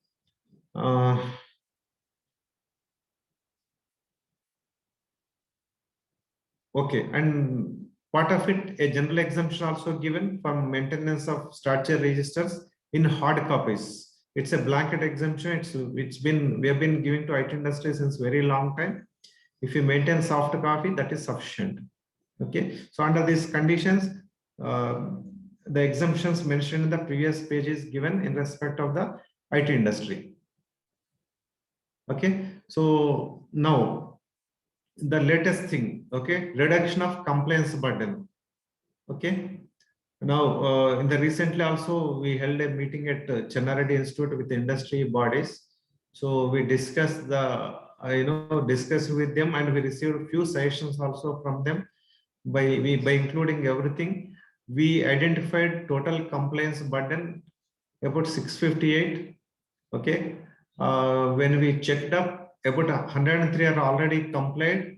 Okay, and part of it, a general exemption also given from maintenance of statutory registers in hard copies. It's a blanket exemption. We have been giving to IT industry since very long time. If you maintain soft copy, that is sufficient. Okay, so under these conditions, the exemptions mentioned in the previous page is given in respect of the IT industry. Okay, so now the latest thing, okay, reduction of compliance burden. Okay, Now, in the recently also, we held a meeting at Chennai Institute with industry bodies. So we discussed discussed with them, and we received few suggestions also from them. By including everything, we identified total compliance burden about 658. Okay, when we checked up, about 103 are already complied.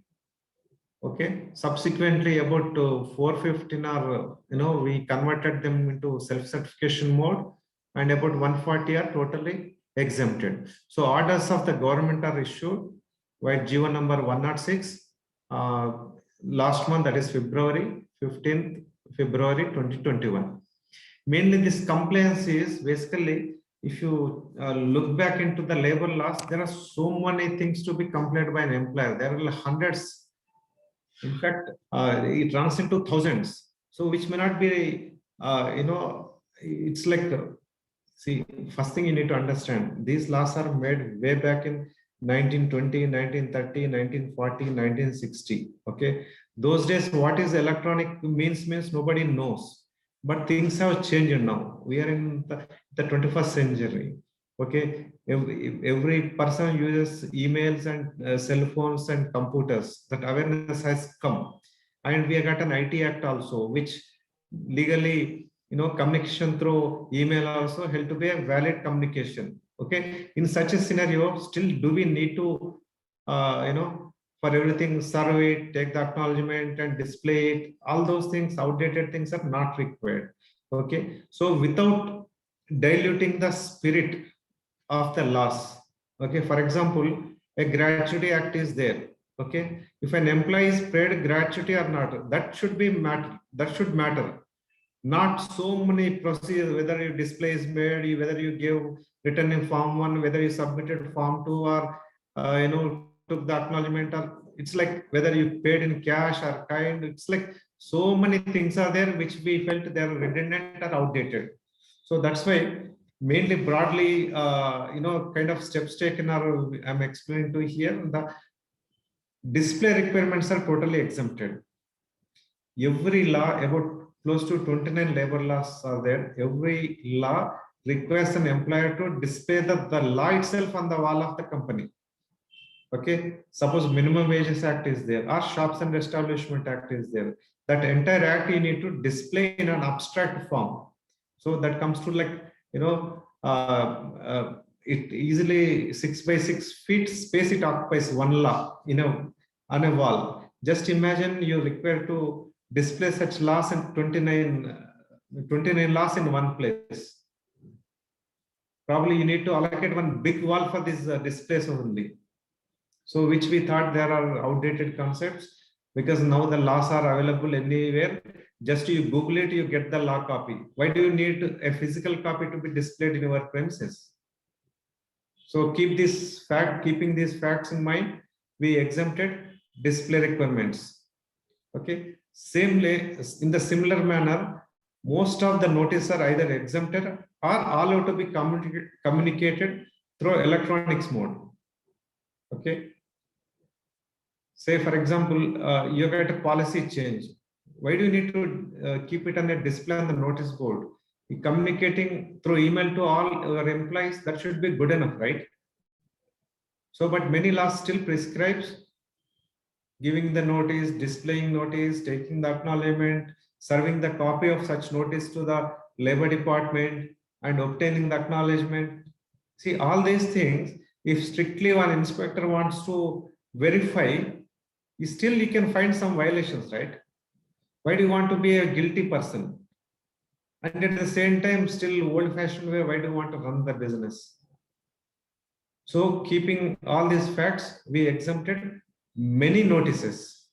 Okay, subsequently about 415 are, we converted them into self-certification mode, and about 140 are totally exempted. So orders of the government are issued by GO number 106 last month, that is February 15th, February 2021. Mainly this compliance is basically, if you look back into the labor laws, there are so many things to be complied by an employer. There are hundreds. In fact, it runs into thousands. So which may not be, it's like, see, first thing you need to understand, these laws are made way back in 1920, 1930, 1940, 1960. Okay. Those days, what is electronic means nobody knows. But things have changed now. We are in the 21st century. Okay, every person uses emails and cell phones and computers. That awareness has come, and we have got an IT Act also, which legally, communication through email also held to be a valid communication. Okay, in such a scenario, still do we need to, for everything survey it, take the acknowledgement and display it? All those things, outdated things, are not required. Okay, so without diluting the spirit of the laws. Okay, for example, a gratuity act is there. Okay, if an employee is paid gratuity or not, that should be matter. That should matter. Not so many procedures, whether your display is made, whether you give written in form 1, whether you submitted form 2, or took the acknowledgement, or it's like whether you paid in cash or kind. It's like so many things are there which we felt they are redundant or outdated. So that's why mainly broadly, kind of steps taken are, I'm explaining to here. The display requirements are totally exempted. Every law, about close to 29 labor laws are there. Every law requires an employer to display the law itself on the wall of the company. Okay, suppose Minimum Wages Act is there, or Shops and Establishment Act is there. That entire act you need to display in an abstract form. So that comes to like, it easily 6 by 6 feet space it occupies one law, on a wall. Just imagine you require to display such laws in 29 laws in one place. Probably you need to allocate one big wall for this displays only. So which we thought there are outdated concepts, because now the laws are available anywhere. Just you Google it, you get the law copy. Why do you need a physical copy to be displayed in your premises? So keeping these facts in mind, we exempted display requirements. Okay. In the similar manner, most of the notices are either exempted or all have to be communicated through electronics mode. Okay. Say, for example, you get a policy change. Why do you need to keep it on a display on the notice board? Communicating through email to all your employees, that should be good enough, right? So, but many laws still prescribes giving the notice, displaying notice, taking the acknowledgement, serving the copy of such notice to the labor department, and obtaining the acknowledgement. See, all these things, if strictly one inspector wants to verify, still you can find some violations, right? Why do you want to be a guilty person? And at the same time, still old-fashioned way, why do you want to run the business? So keeping all these facts, we exempted many notices,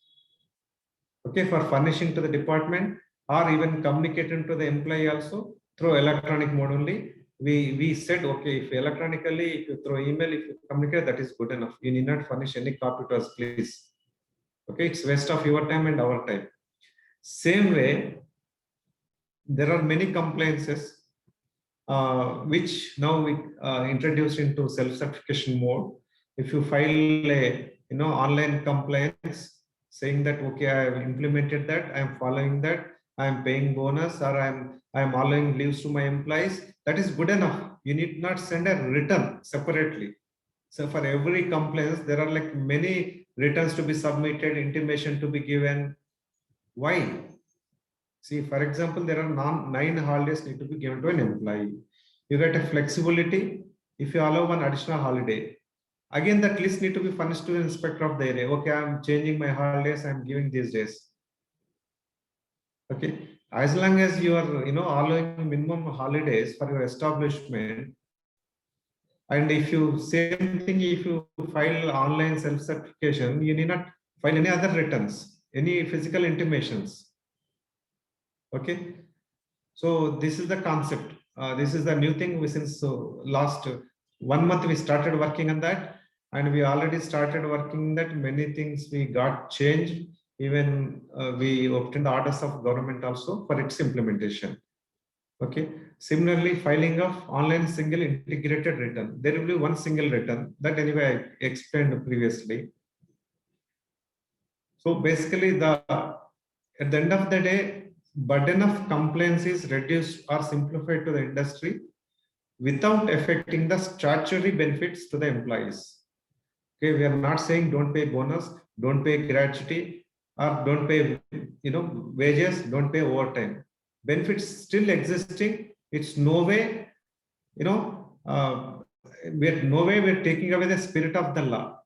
okay, for furnishing to the department or even communicating to the employee also through electronic mode only. We said, okay, if electronically, if you throw email, if you communicate, that is good enough. You need not furnish any copy to us, please. Okay, it's waste of your time and our time. Same way, there are many compliances which now we introduced into self-certification mode. If you file a online compliance saying that, okay, I have implemented that, I am following that, I'm paying bonus, or I'm allowing leaves to my employees, that is good enough. You need not send a return separately. So for every complaints, there are like many returns to be submitted, intimation to be given. Why? See, for example, there are 9 holidays need to be given to an employee. You get a flexibility if you allow one additional holiday. Again, that list need to be furnished to the inspector of the area. Okay, I'm changing my holidays, I'm giving these days. Okay, as long as you are allowing minimum holidays for your establishment, and if you same thing, if you file online self-certification, you need not file any other returns, any physical intimations. Okay, so this is the concept. This is the new thing. Since last 1 month we started working on that, and we already started working that many things we got changed. Even we obtained the orders of government also for its implementation. Okay. Similarly, filing of online single integrated return. There will be one single return that anyway I explained previously. So basically, at the end of the day, burden of complaints is reduced or simplified to the industry without affecting the statutory benefits to the employees. Okay, we are not saying don't pay bonus, don't pay gratuity, or don't pay wages, don't pay overtime. Benefits still existing. It's no way, we're taking away the spirit of the law.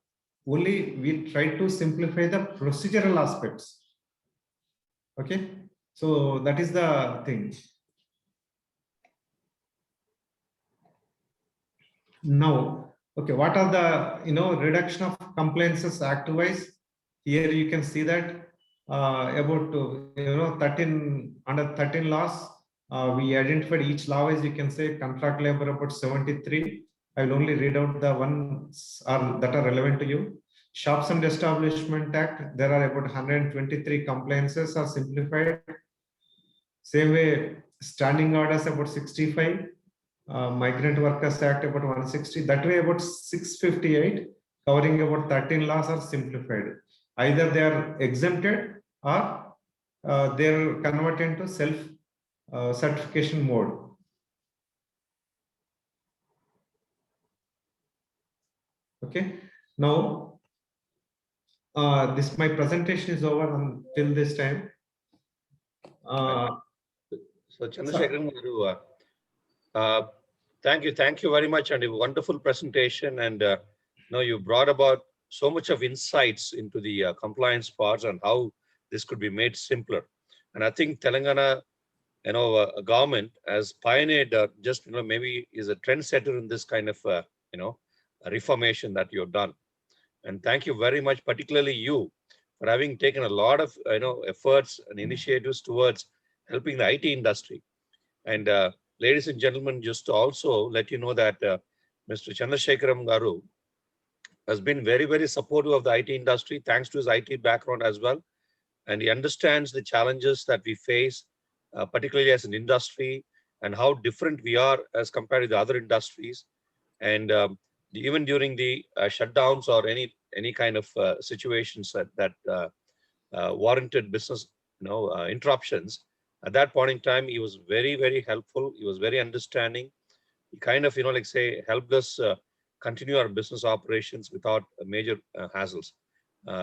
Only we try to simplify the procedural aspects. Okay, so that is the thing. Now, okay, what are the reduction of compliances act-wise? Here you can see that about 13 under 13 laws, we identified each law as you can say contract labor about 73. I will only read out the ones that are relevant to you. Shops and Establishment Act, there are about 123 compliances are simplified. Same way, standing orders about 65. Migrant Workers Act about 160. That way about 658, covering about 13 laws are simplified. Either they are exempted or they are converted into self certification mode. Okay. Now, this my presentation is over until this time. So Chandrasekharan Garu, thank you very much, and a wonderful presentation. And you brought about so much of insights into the compliance parts and how this could be made simpler. And I think Telangana, government has pioneered just maybe is a trendsetter in this kind of reformation that you've done. And thank you very much, particularly you, for having taken a lot of efforts and initiatives towards helping the IT industry. And ladies and gentlemen, just to also let you know that Mr. Chandrasekharan Garu has been very, very supportive of the IT industry, thanks to his IT background as well. And he understands the challenges that we face, particularly as an industry, and how different we are as compared to the other industries. And even during the shutdowns or any kind of situations that warranted business interruptions, at that point in time, he was very, very helpful. He was very understanding. He kind of, helped us continue our business operations without major hassles.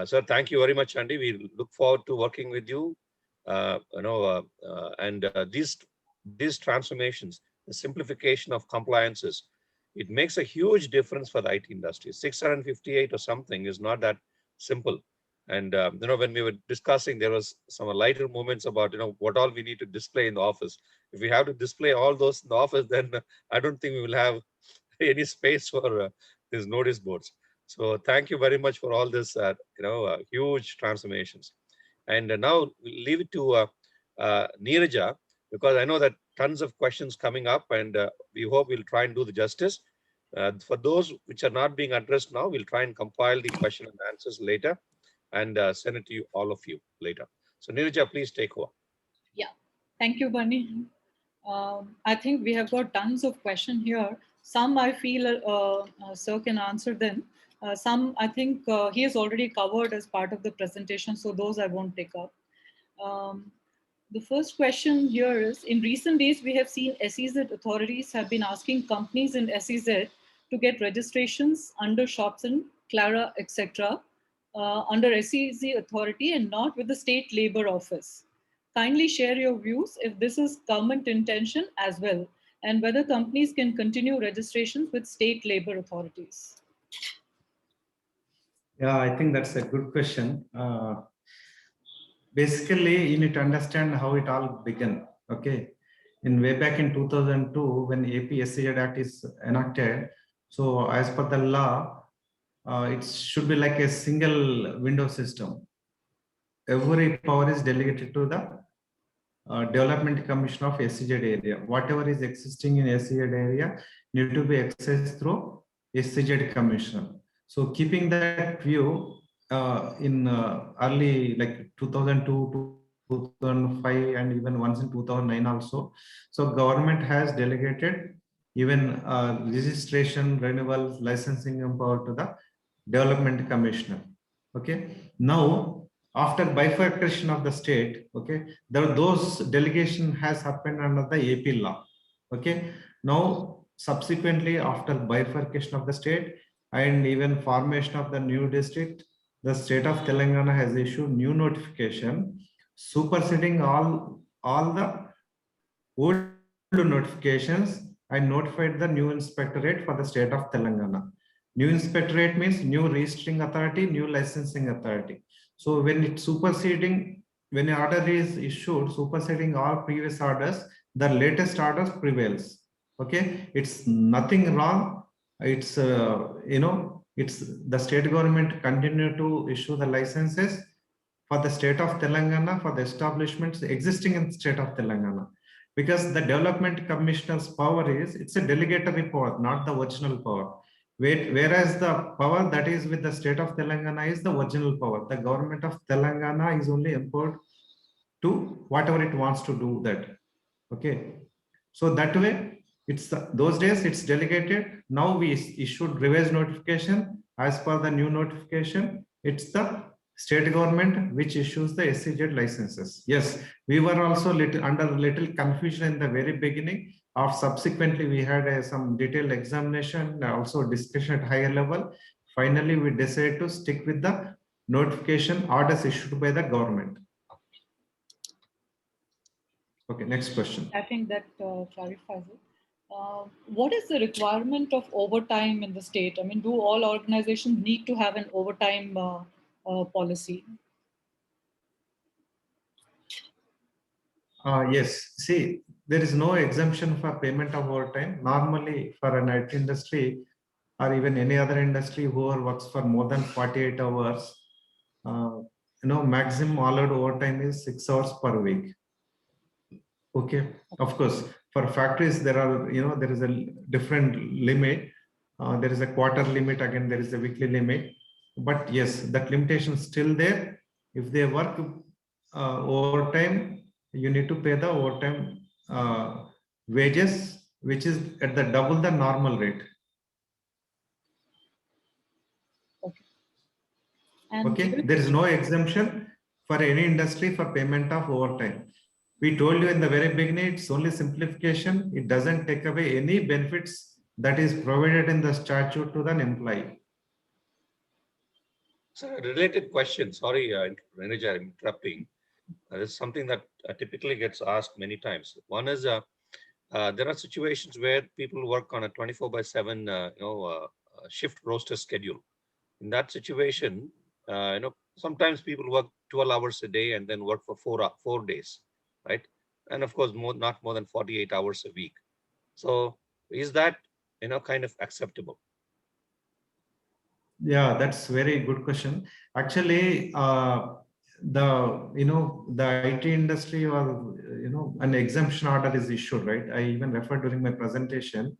Sir, thank you very much, Andy. We look forward to working with you. These transformations, the simplification of compliances, it makes a huge difference for the IT industry. 658 or something is not that simple. And when we were discussing, there was some lighter moments about what all we need to display in the office. If we have to display all those in the office, then I don't think we will have any space for these notice boards. So thank you very much for all this, huge transformations. And now we'll leave it to Neeraja, because I know that tons of questions coming up, and we hope we'll try and do the justice. For those which are not being addressed now, we'll try and compile the question and answers later and send it to you, all of you later. So Neeraja, please take over. Yeah, thank you, Barney. I think we have got tons of questions here. Some I feel Sir can answer them. Some I think he has already covered as part of the presentation, so those I won't take up. The first question here is, in recent days, we have seen SEZ authorities have been asking companies in SEZ to get registrations under Shopson, Clara, etc. Under SEZ authority and not with the State Labour Office. Kindly share your views if this is government intention as well, and whether companies can continue registrations with state labour authorities. Yeah, I think that's a good question. Basically, you need to understand how it all began. Okay, in way back in 2002, when AP SEZ Act is enacted, so as per the law, it should be like a single window system. Every power is delegated to the Development Commission of SEZ area. Whatever is existing in SEZ area need to be accessed through SEZ Commission. So keeping that view, in early like 2002 to 2005 and even once in 2009 also, so government has delegated even registration, renewal, licensing power to the Development Commissioner. Okay, now after bifurcation of the state, okay, those delegation has happened under the AP law. Okay, now subsequently after bifurcation of the state and even formation of the new district, the state of Telangana has issued new notification superseding all the old notifications and notified the new inspectorate for the state of Telangana. New inspectorate means new registering authority, new licensing authority. So when it's superseding, when an order is issued, superseding all previous orders, the latest orders prevails. Okay, it's nothing wrong. It's it's the state government continue to issue the licenses for the state of Telangana for the establishments existing in the state of Telangana, because the Development Commissioner's power is, it's a delegatory power, not the original power. Whereas the power that is with the state of Telangana is the original power. The government of Telangana is only empowered to whatever it wants to do that. Okay, so that way it's those days it's delegated. Now we issued revised notification. As per the new notification, it's the state government which issues the SEZ licenses. Yes, we were also under little confusion in the very beginning. Of subsequently, we had some detailed examination, also discussion at higher level. Finally, we decided to stick with the notification orders issued by the government. Okay, next question. I think that clarifies it. What is the requirement of overtime in the state? I mean, do all organizations need to have an overtime policy? Yes, see, there is no exemption for payment of overtime. Normally, for an IT industry or even any other industry who works for more than 48 hours, maximum allowed overtime is 6 hours per week. Okay, of course, for factories, there are, there is a different limit. There is a quarter limit, again, there is a weekly limit. But yes, that limitation is still there. If they work overtime, you need to pay the overtime wages, which is at the double the normal rate. Okay. And okay, there is no exemption for any industry for payment of overtime. We told you in the very beginning, it's only simplification. It doesn't take away any benefits that is provided in the statute to the employee. So a related question, sorry, Renuja, I'm interrupting. This is something that typically gets asked many times. One is there are situations where people work on a 24/7 shift roster schedule. In that situation, sometimes people work 12 hours a day and then work for 4 days, right? And of course, not more than 48 hours a week. So is that kind of acceptable? Yeah, that's very good question. Actually, the IT industry, or an exemption order is issued, right? I even referred during my presentation.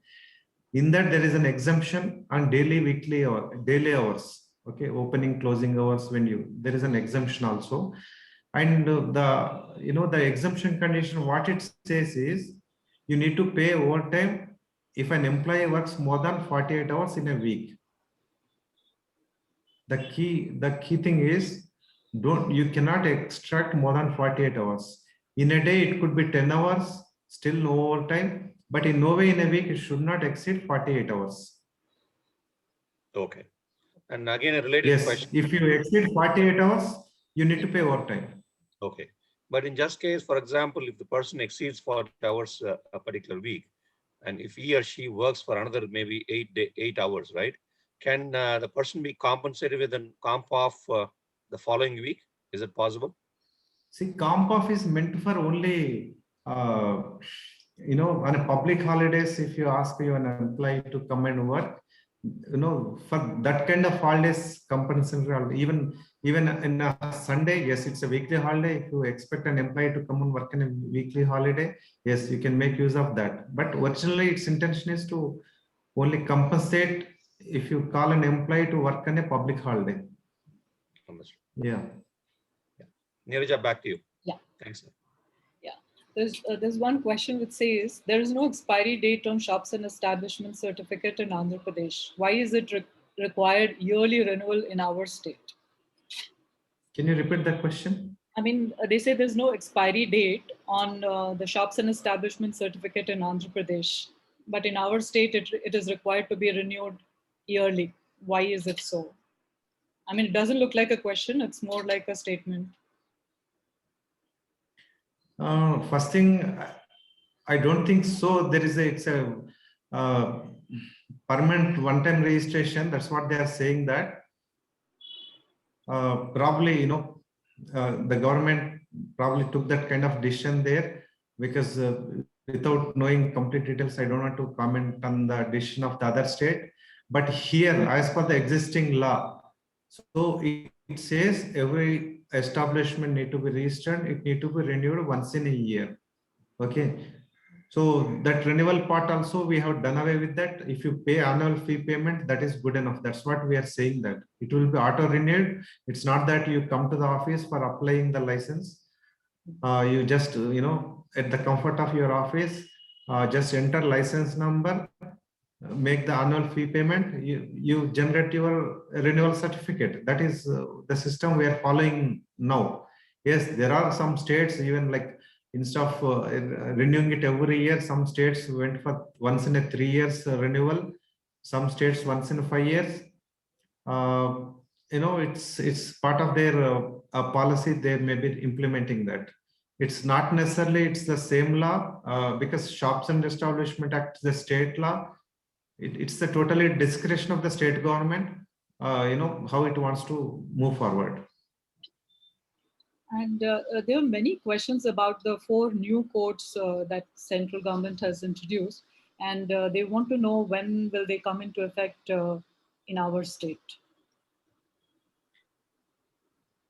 In that, there is an exemption on daily, weekly, or daily hours. Okay, opening, closing hours. There is an exemption also, and the exemption condition, what it says is you need to pay overtime if an employee works more than 48 hours in a week. The key thing is, you cannot extract more than 48 hours. In a day, it could be 10 hours, still no overtime, but in no way in a week, it should not exceed 48 hours. Okay. And again, a related Yes, question. if you exceed 48 hours, you need to pay overtime. Okay. But in just case, for example, if the person exceeds 40 hours a particular week, and if he or she works for another maybe 8 hours, right? Can the person be compensated with a comp off the following week? Is it possible? See, comp off is meant for only, on a public holidays, if you ask an employee to come and work, for that kind of holidays, compensatory holiday, even in a Sunday, yes, it's a weekly holiday. If you expect an employee to come and work in a weekly holiday, yes, you can make use of that. But originally, its intention is to only compensate if you call an employee to work on a public holiday. Understood. Yeah. Neeraj, back to you. Yeah. Thanks. Sir. There's one question which says there is no expiry date on shops and establishment certificate in Andhra Pradesh. Why is it required yearly renewal in our state? Can you repeat that question? I mean, they say there's no expiry date on the shops and establishment certificate in Andhra Pradesh, but in our state, it is required to be renewed yearly. Why is it so? I mean, it doesn't look like a question. It's more like a statement. First thing, I don't think so. It's a permanent one-time registration. That's what they are saying that. Probably, the government probably took that kind of decision there because without knowing complete details, I don't want to comment on the decision of the other state. But here, as per the existing law, so it says every establishment need to be registered. It need to be renewed once in a year. Okay. So that renewal part also we have done away with that. If you pay annual fee payment, that is good enough. That's what we are saying, that it will be auto renewed. It's not that you come to the office for applying the license. You just, at the comfort of your office, just enter license number, make the annual fee payment, you generate your renewal certificate. That is the system we are following now. Yes, there are some states even like instead of renewing it every year, some states went for once in a 3 years renewal, some states once in 5 years. It's part of their policy. They may be implementing that. It's not necessarily it's the same law because Shops and Establishment Act is the state law. It's the totally discretion of the state government, how it wants to move forward. And there are many questions about the 4 new codes that central government has introduced, and they want to know when will they come into effect in our state.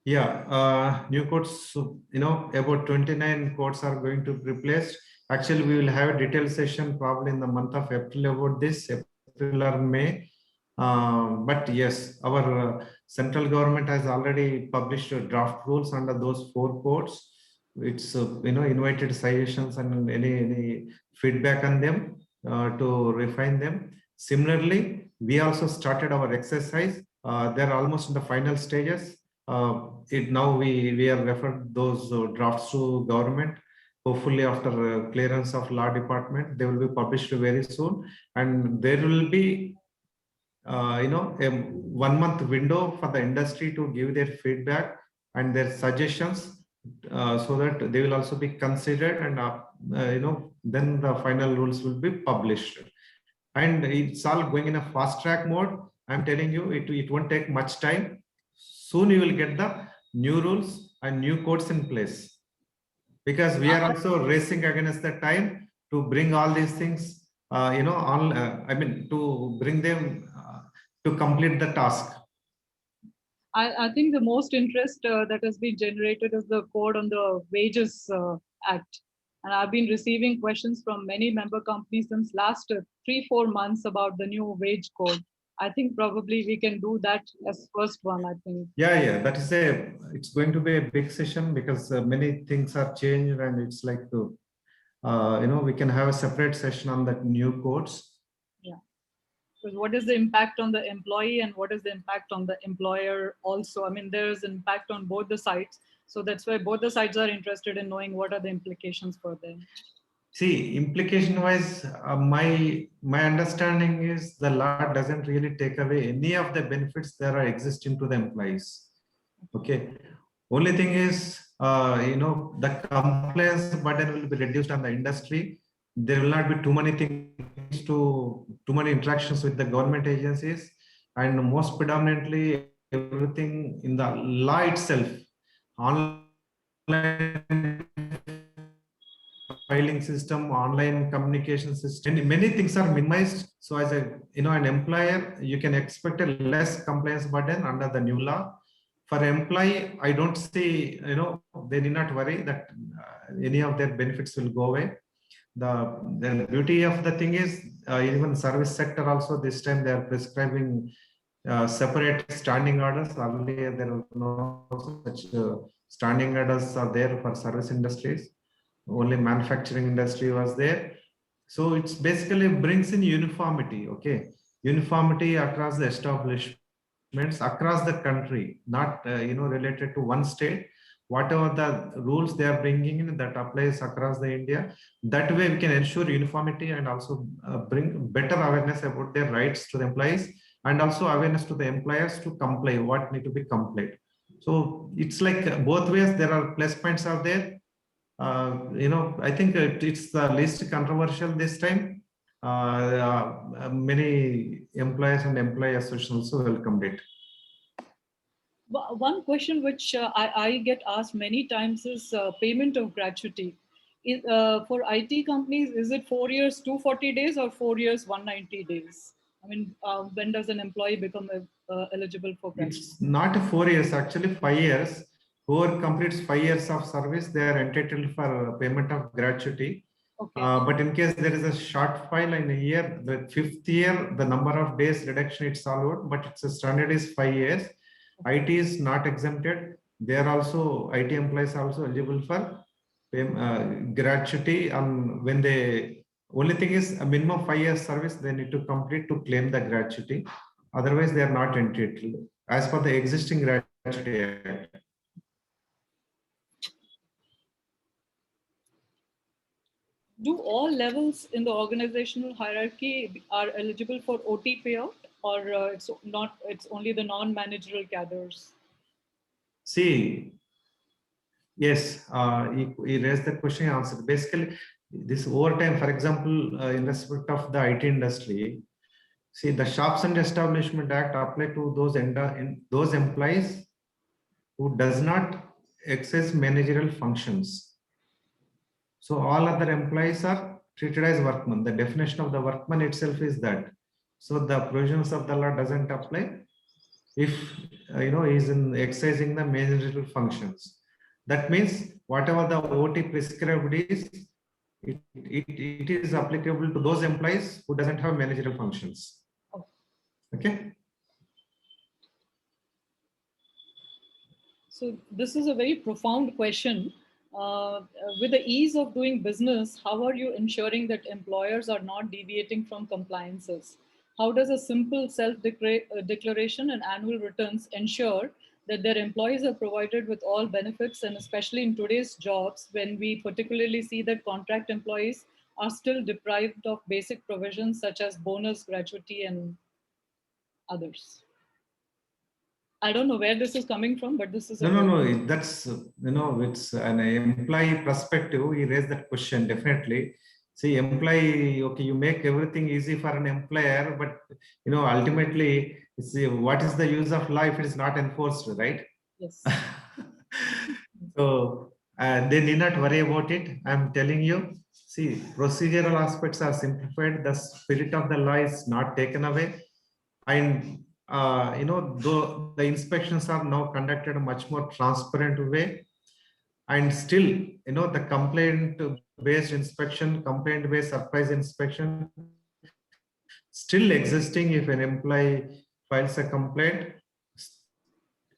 Yeah, new codes, about 29 codes are going to be replaced. Actually, we will have a detailed session probably in the month of April about this, April or May. But yes, our central government has already published draft rules under those 4 codes. It's invited suggestions and any feedback on them to refine them. Similarly, we also started our exercise. They're almost in the final stages. Now we are referred those drafts to government. Hopefully after clearance of law department, they will be published very soon, and there will be a 1 month window for the industry to give their feedback and their suggestions so that they will also be considered, and then the final rules will be published. And it's all going in a fast track mode. I'm telling you, it won't take much time. Soon you will get the new rules and new codes in place, because we are also racing against the time to bring all these things, to bring them to complete the task. I think the most interest that has been generated is the code on the Wages Act. And I've been receiving questions from many member companies since last 3-4 months about the new wage code. I think probably we can do that as first one, I think. Yeah, it's going to be a big session because many things are changed, and it's like we can have a separate session on that new codes. Yeah. Because what is the impact on the employee and what is the impact on the employer also? I mean, there is impact on both the sides. So that's why both the sides are interested in knowing what are the implications for them. See, implication wise, my understanding is the law doesn't really take away any of the benefits that are existing to the employees. Okay. Only thing is, the compliance burden will be reduced on the industry. There will not be too many things too many interactions with the government agencies, and most predominantly everything in the law itself, online filing system, online communication system, many things are minimized. So as an employer, you can expect a less compliance burden under the new law. For employee, I don't see, they need not worry that any of their benefits will go away. The beauty of the thing is, even service sector also this time they are prescribing separate standing orders. Earlier there were no such standing orders are there for service industries. Only manufacturing industry was there. So it's basically brings in uniformity. Okay, uniformity across the establishments across the country, not related to one state. Whatever the rules they are bringing in, that applies across the India. That way we can ensure uniformity and also bring better awareness about their rights to the employees, and also awareness to the employers to comply what need to be complied. So it's like both ways. There are plus points out there. I think it's the least controversial this time. Many employers and employee associations also welcomed it. One question which I get asked many times is payment of gratuity. For IT companies, is it 4 years, 240 days, or 4 years, 190 days? I mean, when does an employee become eligible for gratuity? It's not 4 years, actually 5 years. Whoever completes 5 years of service, they are entitled for payment of gratuity. Okay. But in case there is a shortfall in a year, the 5th year, the number of days reduction it's allowed, but it's a standard is 5 years. IT is not exempted. They are also, IT employees are also eligible for gratuity. When they, only thing is a minimum 5 years service they need to complete to claim the gratuity. Otherwise, they are not entitled as per the existing gratuity act. Do all levels in the organizational hierarchy are eligible for OT payout, or it's only the non-managerial cadres? See, yes, he raised the question, answered. Basically, this overtime, for example, in respect of the IT industry, see, the Shops and Establishment Act apply to those employees who does not exercise managerial functions. So all other employees are treated as workmen. The definition of the workman itself is that. So the provisions of the law doesn't apply if he's in exercising the managerial functions. That means whatever the OT prescribed is, it is applicable to those employees who doesn't have managerial functions. Okay. So this is a very profound question. With the ease of doing business, how are you ensuring that employers are not deviating from compliances? How does a simple self-declaration and annual returns ensure that their employees are provided with all benefits, and especially in today's jobs, when we particularly see that contract employees are still deprived of basic provisions such as bonus, gratuity, and others? I don't know where this is coming from, but this is no. That's it's an employee perspective. He raised that question definitely. See, employee, okay, you make everything easy for an employer, but ultimately, see, what is the use of law if it is not enforced, right? Yes. So they need not worry about it. I'm telling you. See, procedural aspects are simplified. The spirit of the law is not taken away, and though the inspections are now conducted a much more transparent way, and still, the complaint-based inspection, complaint-based surprise inspection still existing. If an employee files a complaint,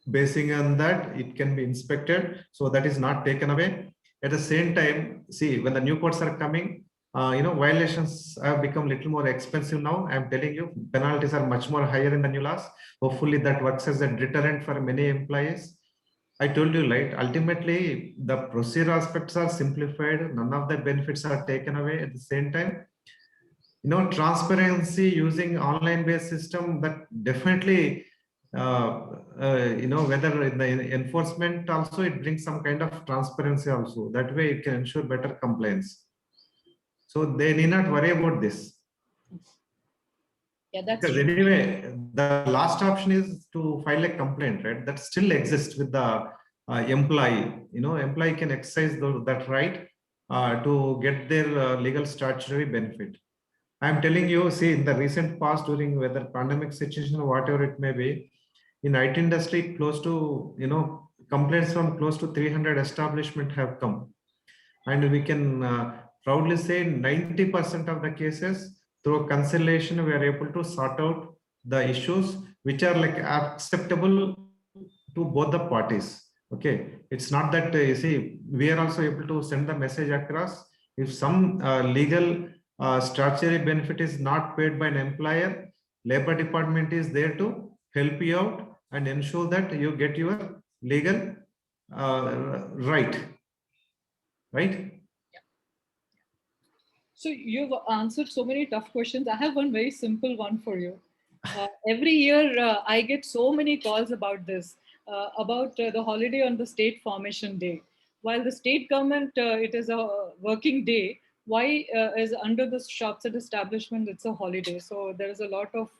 basing on that, it can be inspected. So that is not taken away. At the same time, see, when the new codes are coming, violations have become a little more expensive now. I'm telling you, penalties are much more higher in the new laws. Hopefully that works as a deterrent for many employees. I told you, right? Ultimately, the procedure aspects are simplified. None of the benefits are taken away. At the same time, transparency using online-based system, that definitely, whether in the enforcement also, it brings some kind of transparency also. That way, it can ensure better compliance. So they need not worry about this. Yeah, that's Because true. anyway, the last option is to file a complaint, right? That still exists with the employee. Employee can exercise that right to get their legal statutory benefit. I'm telling you, see, in the recent past, during whether pandemic situation or whatever it may be, in IT industry, close to, complaints from close to 300 establishment have come. And we can proudly say 90% of the cases, through conciliation, we are able to sort out the issues which are like acceptable to both the parties. Okay, it's not that you see, we are also able to send the message across. If some legal statutory benefit is not paid by an employer, labor department is there to help you out and ensure that you get your legal right. So you've answered so many tough questions. I have one very simple one for you. Every year, I get so many calls about this, about the holiday on the state formation day. While the state government, it is a working day, why is under the shops and establishment, it's a holiday? So there is a lot of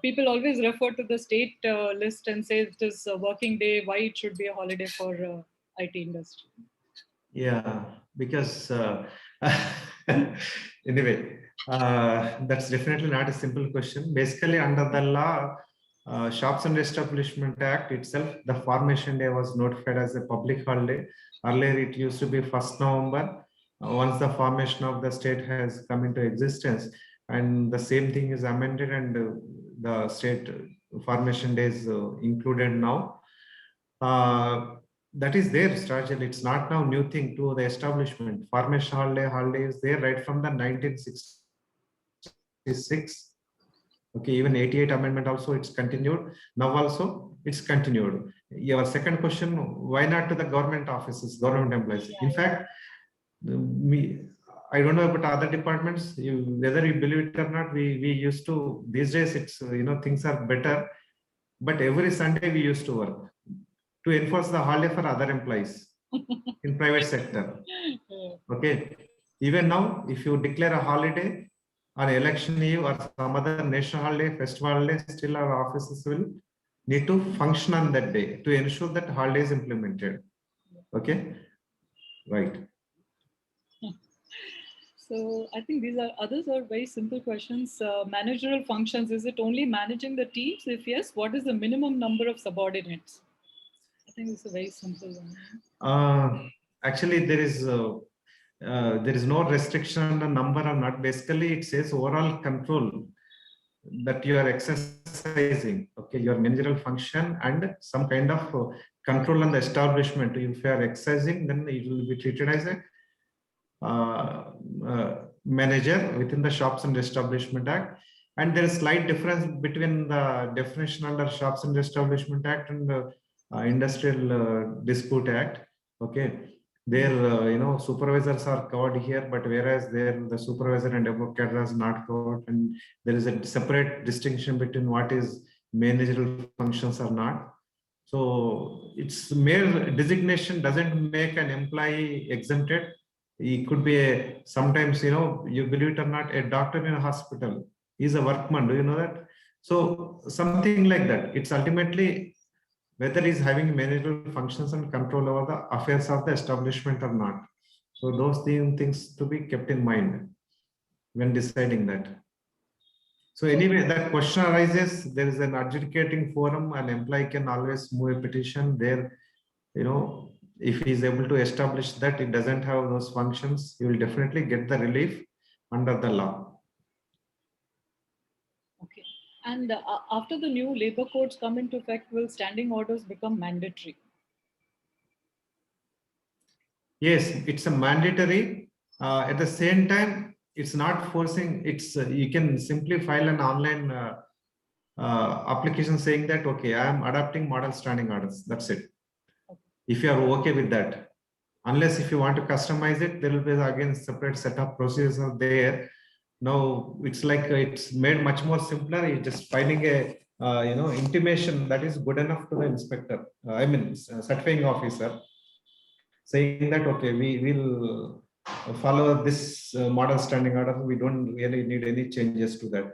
people always refer to the state list and say it is a working day, why it should be a holiday for IT industry. Yeah, because anyway, that's definitely not a simple question. Basically, under the law, Shops and Establishment Act itself, the formation day was notified as a public holiday. Earlier, it used to be 1st November. Once the formation of the state has come into existence, and the same thing is amended, and the state formation day is included now. That is their strategy. It's not now new thing to the establishment. Formation holiday is there right from the 1966. Okay, even 88 amendment also it's continued. Now also it's continued. Your second question, why not to the government offices, government employees? In fact, I don't know about other departments, whether you believe it or not, we used to, these days it's, things are better, but every Sunday we used to work to enforce the holiday for other employees in private sector. Okay. Even now, if you declare a holiday on election eve or some other national holiday, festival holiday, still our offices will need to function on that day to ensure that holiday is implemented. Okay. Right. So I think others are very simple questions. Managerial functions, is it only managing the teams? If yes, what is the minimum number of subordinates? I think it's a very simple one. Actually, there is no restriction on the number or not. Basically, it says overall control that you are exercising. Okay, your managerial function and some kind of control on the establishment. If you are exercising, then it will be treated as a manager within the Shops and Establishment Act. And there is slight difference between the definition under Shops and Establishment Act and the Industrial Dispute Act. Okay, there supervisors are covered here, but whereas there the supervisor and above cadre is not covered, and there is a separate distinction between what is managerial functions or not. So its mere designation doesn't make an employee exempted. He could be sometimes, you believe it or not, a doctor in a hospital. He's a workman. Do you know that? So something like that. It's ultimately whether he's having managerial functions and control over the affairs of the establishment or not. So those things to be kept in mind when deciding that. So anyway, that question arises, there is an adjudicating forum, an employee can always move a petition there, if he is able to establish that it doesn't have those functions, he will definitely get the relief under the law. Okay. And after the new labor codes come into effect, will standing orders become mandatory? Yes, it's a mandatory. At the same time, it's not forcing. It's you can simply file an online application saying that, okay, I am adopting model standing orders. That's it. if you are okay with that. Unless if you want to customize it, there will be again separate set of procedures are there. Now it's like it's made much more simpler. You're just finding a intimation that is good enough to the inspector. Certifying officer, saying that okay, we will follow this model standing order. We don't really need any changes to that,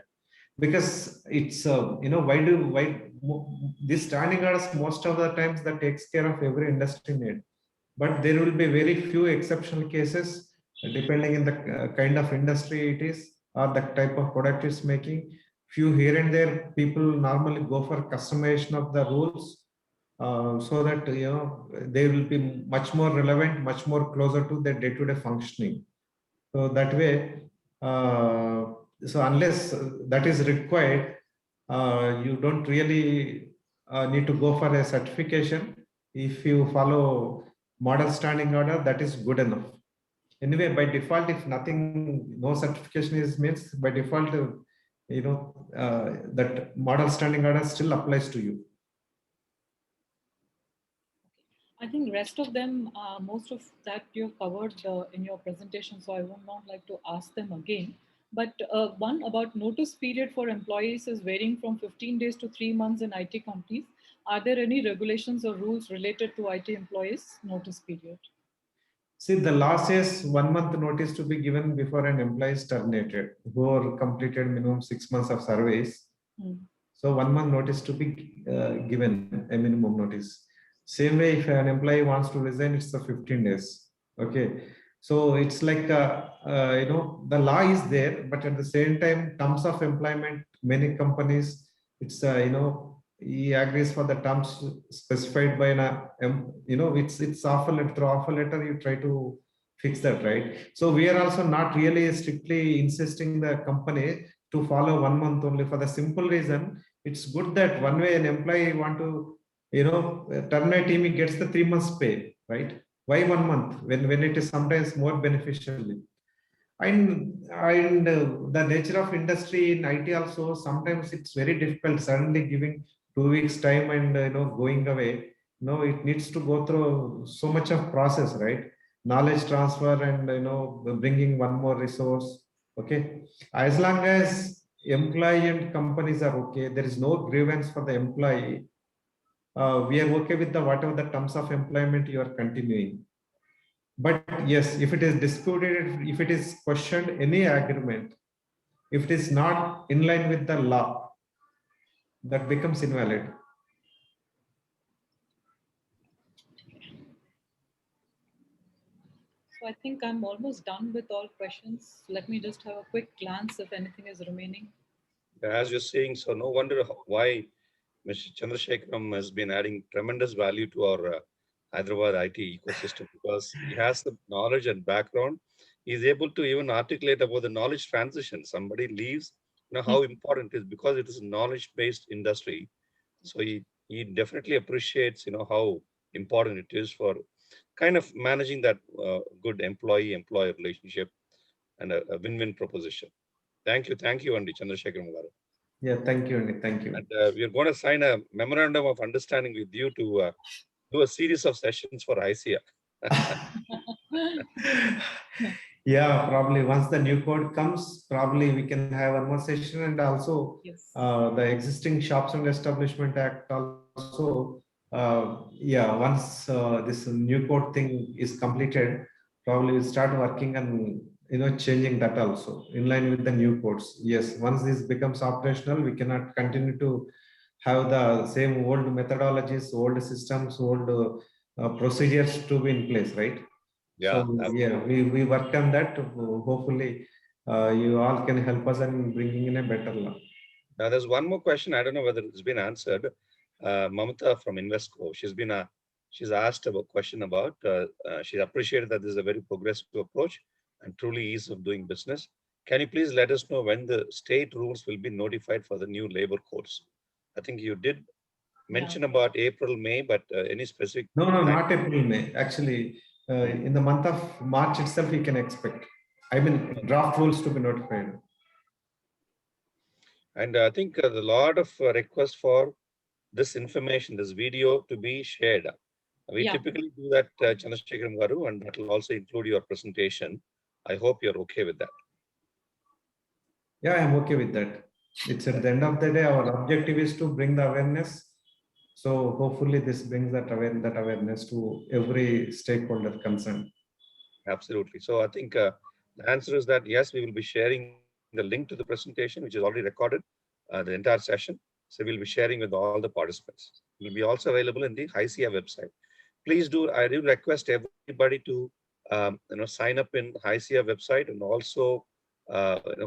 because it's this standing orders most of the times that takes care of every industry need, but there will be very few exceptional cases depending in the kind of industry it is or the type of product it's making. Few here and there people normally go for customization of the rules, so that they will be much more relevant, much more closer to their day-to-day functioning. So that way, so unless that is required, you don't really need to go for a certification. If you follow model standing order, that is good enough. Anyway, by default, if nothing, no certification is means, by default, that model standing order still applies to you. I think rest of them, most of that you've covered in your presentation, so I would not like to ask them again. But one about notice period for employees is varying from 15 days to 3 months in IT companies. Are there any regulations or rules related to IT employees' notice period? See, the law says 1 month notice to be given before an employee is terminated, who are completed minimum 6 months of service. So 1 month notice to be given, a minimum notice. Same way, if an employee wants to resign, it's the 15 days. Okay. So it's like, the law is there, but at the same time, terms of employment, many companies, it's, he agrees for the terms specified by it's offer letter, through offer letter, you try to fix that, right? So we are also not really strictly insisting the company to follow 1 month only, for the simple reason, it's good that one way an employee want to, terminate him, he gets the 3 months pay, right? Why 1 month when it is sometimes more beneficial? And the nature of industry in IT also, sometimes it's very difficult suddenly giving 2 weeks time and going away. No, it needs to go through so much of process, right? Knowledge transfer and bringing one more resource. Okay, as long as employee and companies are okay, there is no grievance for the employee. We are okay with the whatever the terms of employment you are continuing. But yes, if it is disputed, if it is questioned, any agreement, if it is not in line with the law, that becomes invalid. So I think I'm almost done with all questions. Let me just have a quick glance if anything is remaining. As you're saying, so no wonder why Mr. Chandrasekaram has been adding tremendous value to our Hyderabad IT ecosystem, because he has the knowledge and background. He's able to even articulate about the knowledge transition. Somebody leaves, how important it is, because it is a knowledge-based industry. So he definitely appreciates, how important it is for kind of managing that good employee-employer relationship and a win-win proposition. Thank you, Andy Chandrasekaram garu. Yeah, thank you, Andy. Thank you. And we are going to sign a memorandum of understanding with you to do a series of sessions for ICA. Yeah, probably once the new code comes, probably we can have one more session, and also Yes. The existing Shops and Establishment Act also. Once this new code thing is completed, probably we'll start working on changing that also in line with the new codes. Yes, once this becomes operational, we cannot continue to have the same old methodologies, old systems, old procedures to be in place, right? Yeah, so yeah, we work on that. Hopefully, you all can help us in bringing in a better law. Now, there's one more question. I don't know whether it's been answered. Mamata from Invesco, she's asked a question about, she appreciated that this is a very progressive approach and truly ease of doing business. Can you please let us know when the state rules will be notified for the new labor codes? I think you did mention about April, May, but any specific? No, not April, May. Actually, in the month of March itself, we can expect. I mean, draft rules to be notified. And I think a lot of requests for this information, this video to be shared. We Yeah. typically do that, Chandrasekharam Garu, and that will also include your presentation. I hope you're okay with that. Yeah, I'm okay with that. It's at the end of the day, our objective is to bring the awareness. So hopefully this brings that awareness to every stakeholder concerned. Absolutely. So I think the answer is that yes, we will be sharing the link to the presentation, which is already recorded, the entire session. So we'll be sharing with all the participants. It will be also available in the HICIA website. Please do, I do request everybody to sign up in HICIA website and also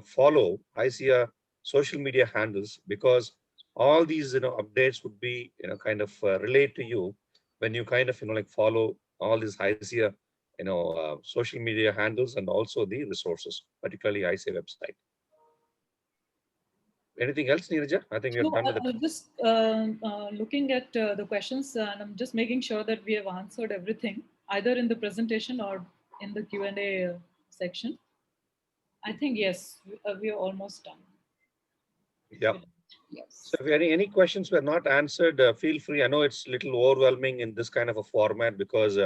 follow HICIA social media handles, because all these updates would be kind of relate to you when you kind of like follow all these HICIA social media handles and also the resources, particularly HICIA website. Anything else, Neeraja? I think we are No, done with the. I'm just looking at the questions, and I'm just making sure that we have answered everything, either in the presentation or in the Q&A section. I think, yes, we are almost done. Yeah. Yes. So if any questions were not answered, feel free. I know it's a little overwhelming in this kind of a format because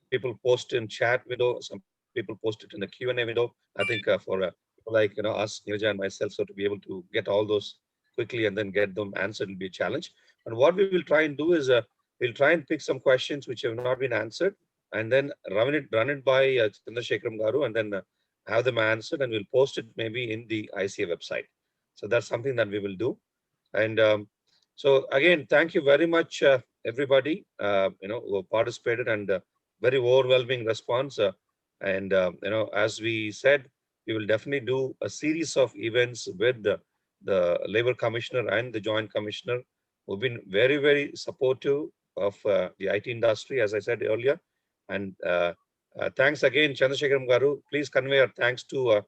people post in chat window, some people post it in the Q&A window. I think for people like us, Neeraja and myself, so to be able to get all those quickly and then get them answered will be a challenge. And what we will try and do is we'll try and pick some questions which have not been answered, and then run it by Chandrasekharam Garu, and then have them answered, and we'll post it maybe in the ICA website. So that's something that we will do. And so again, thank you very much, everybody, who participated, and very overwhelming response. And as we said, we will definitely do a series of events with the Labor Commissioner and the Joint Commissioner, who've been very, very supportive of the IT industry, as I said earlier. And thanks again, Chandrasekharam Garu. Please convey our thanks to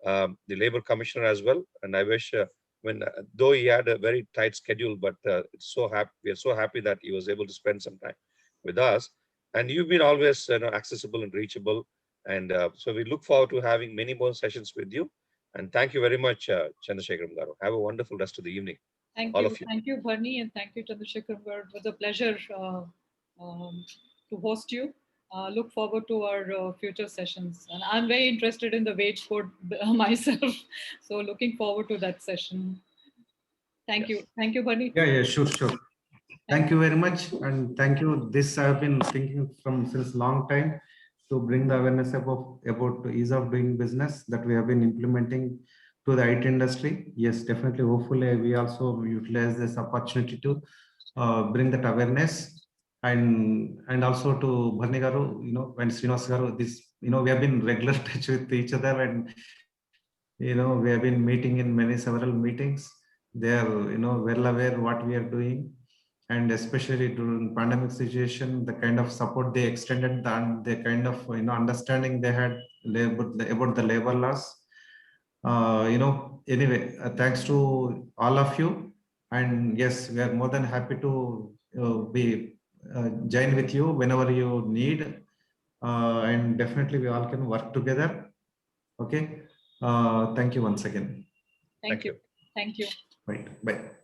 the Labor Commissioner as well. And I wish, though he had a very tight schedule, but we are so happy that he was able to spend some time with us. And you've been always accessible and reachable. And so we look forward to having many more sessions with you. And thank you very much, Chandrasekharam Garu. Have a wonderful rest of the evening. Thank all you. of you. Thank you, Bharni, and thank you, Chandrasekharam Garu. It was a pleasure to host you. Look forward to our future sessions. And I'm very interested in the wage code myself. So looking forward to that session. Thank you. Thank you, Bharni. Yeah, sure. Thank you very much. And thank you. This I've been thinking from since long time to bring the awareness about ease of doing business that we have been implementing to the IT industry. Yes, definitely. Hopefully, we also utilize this opportunity to bring that awareness. And also to Bharni Garu, and Srinivas Garu, we have been regular touch with each other, and we have been meeting in several meetings. They are well aware what we are doing, and especially during pandemic situation, the kind of support they extended and the kind of understanding they had about the labor laws. Anyway, thanks to all of you, and yes, we are more than happy to be join with you whenever you need, and definitely we all can work together. Okay. Thank you once again. Thank you. Thank you. Right. Bye.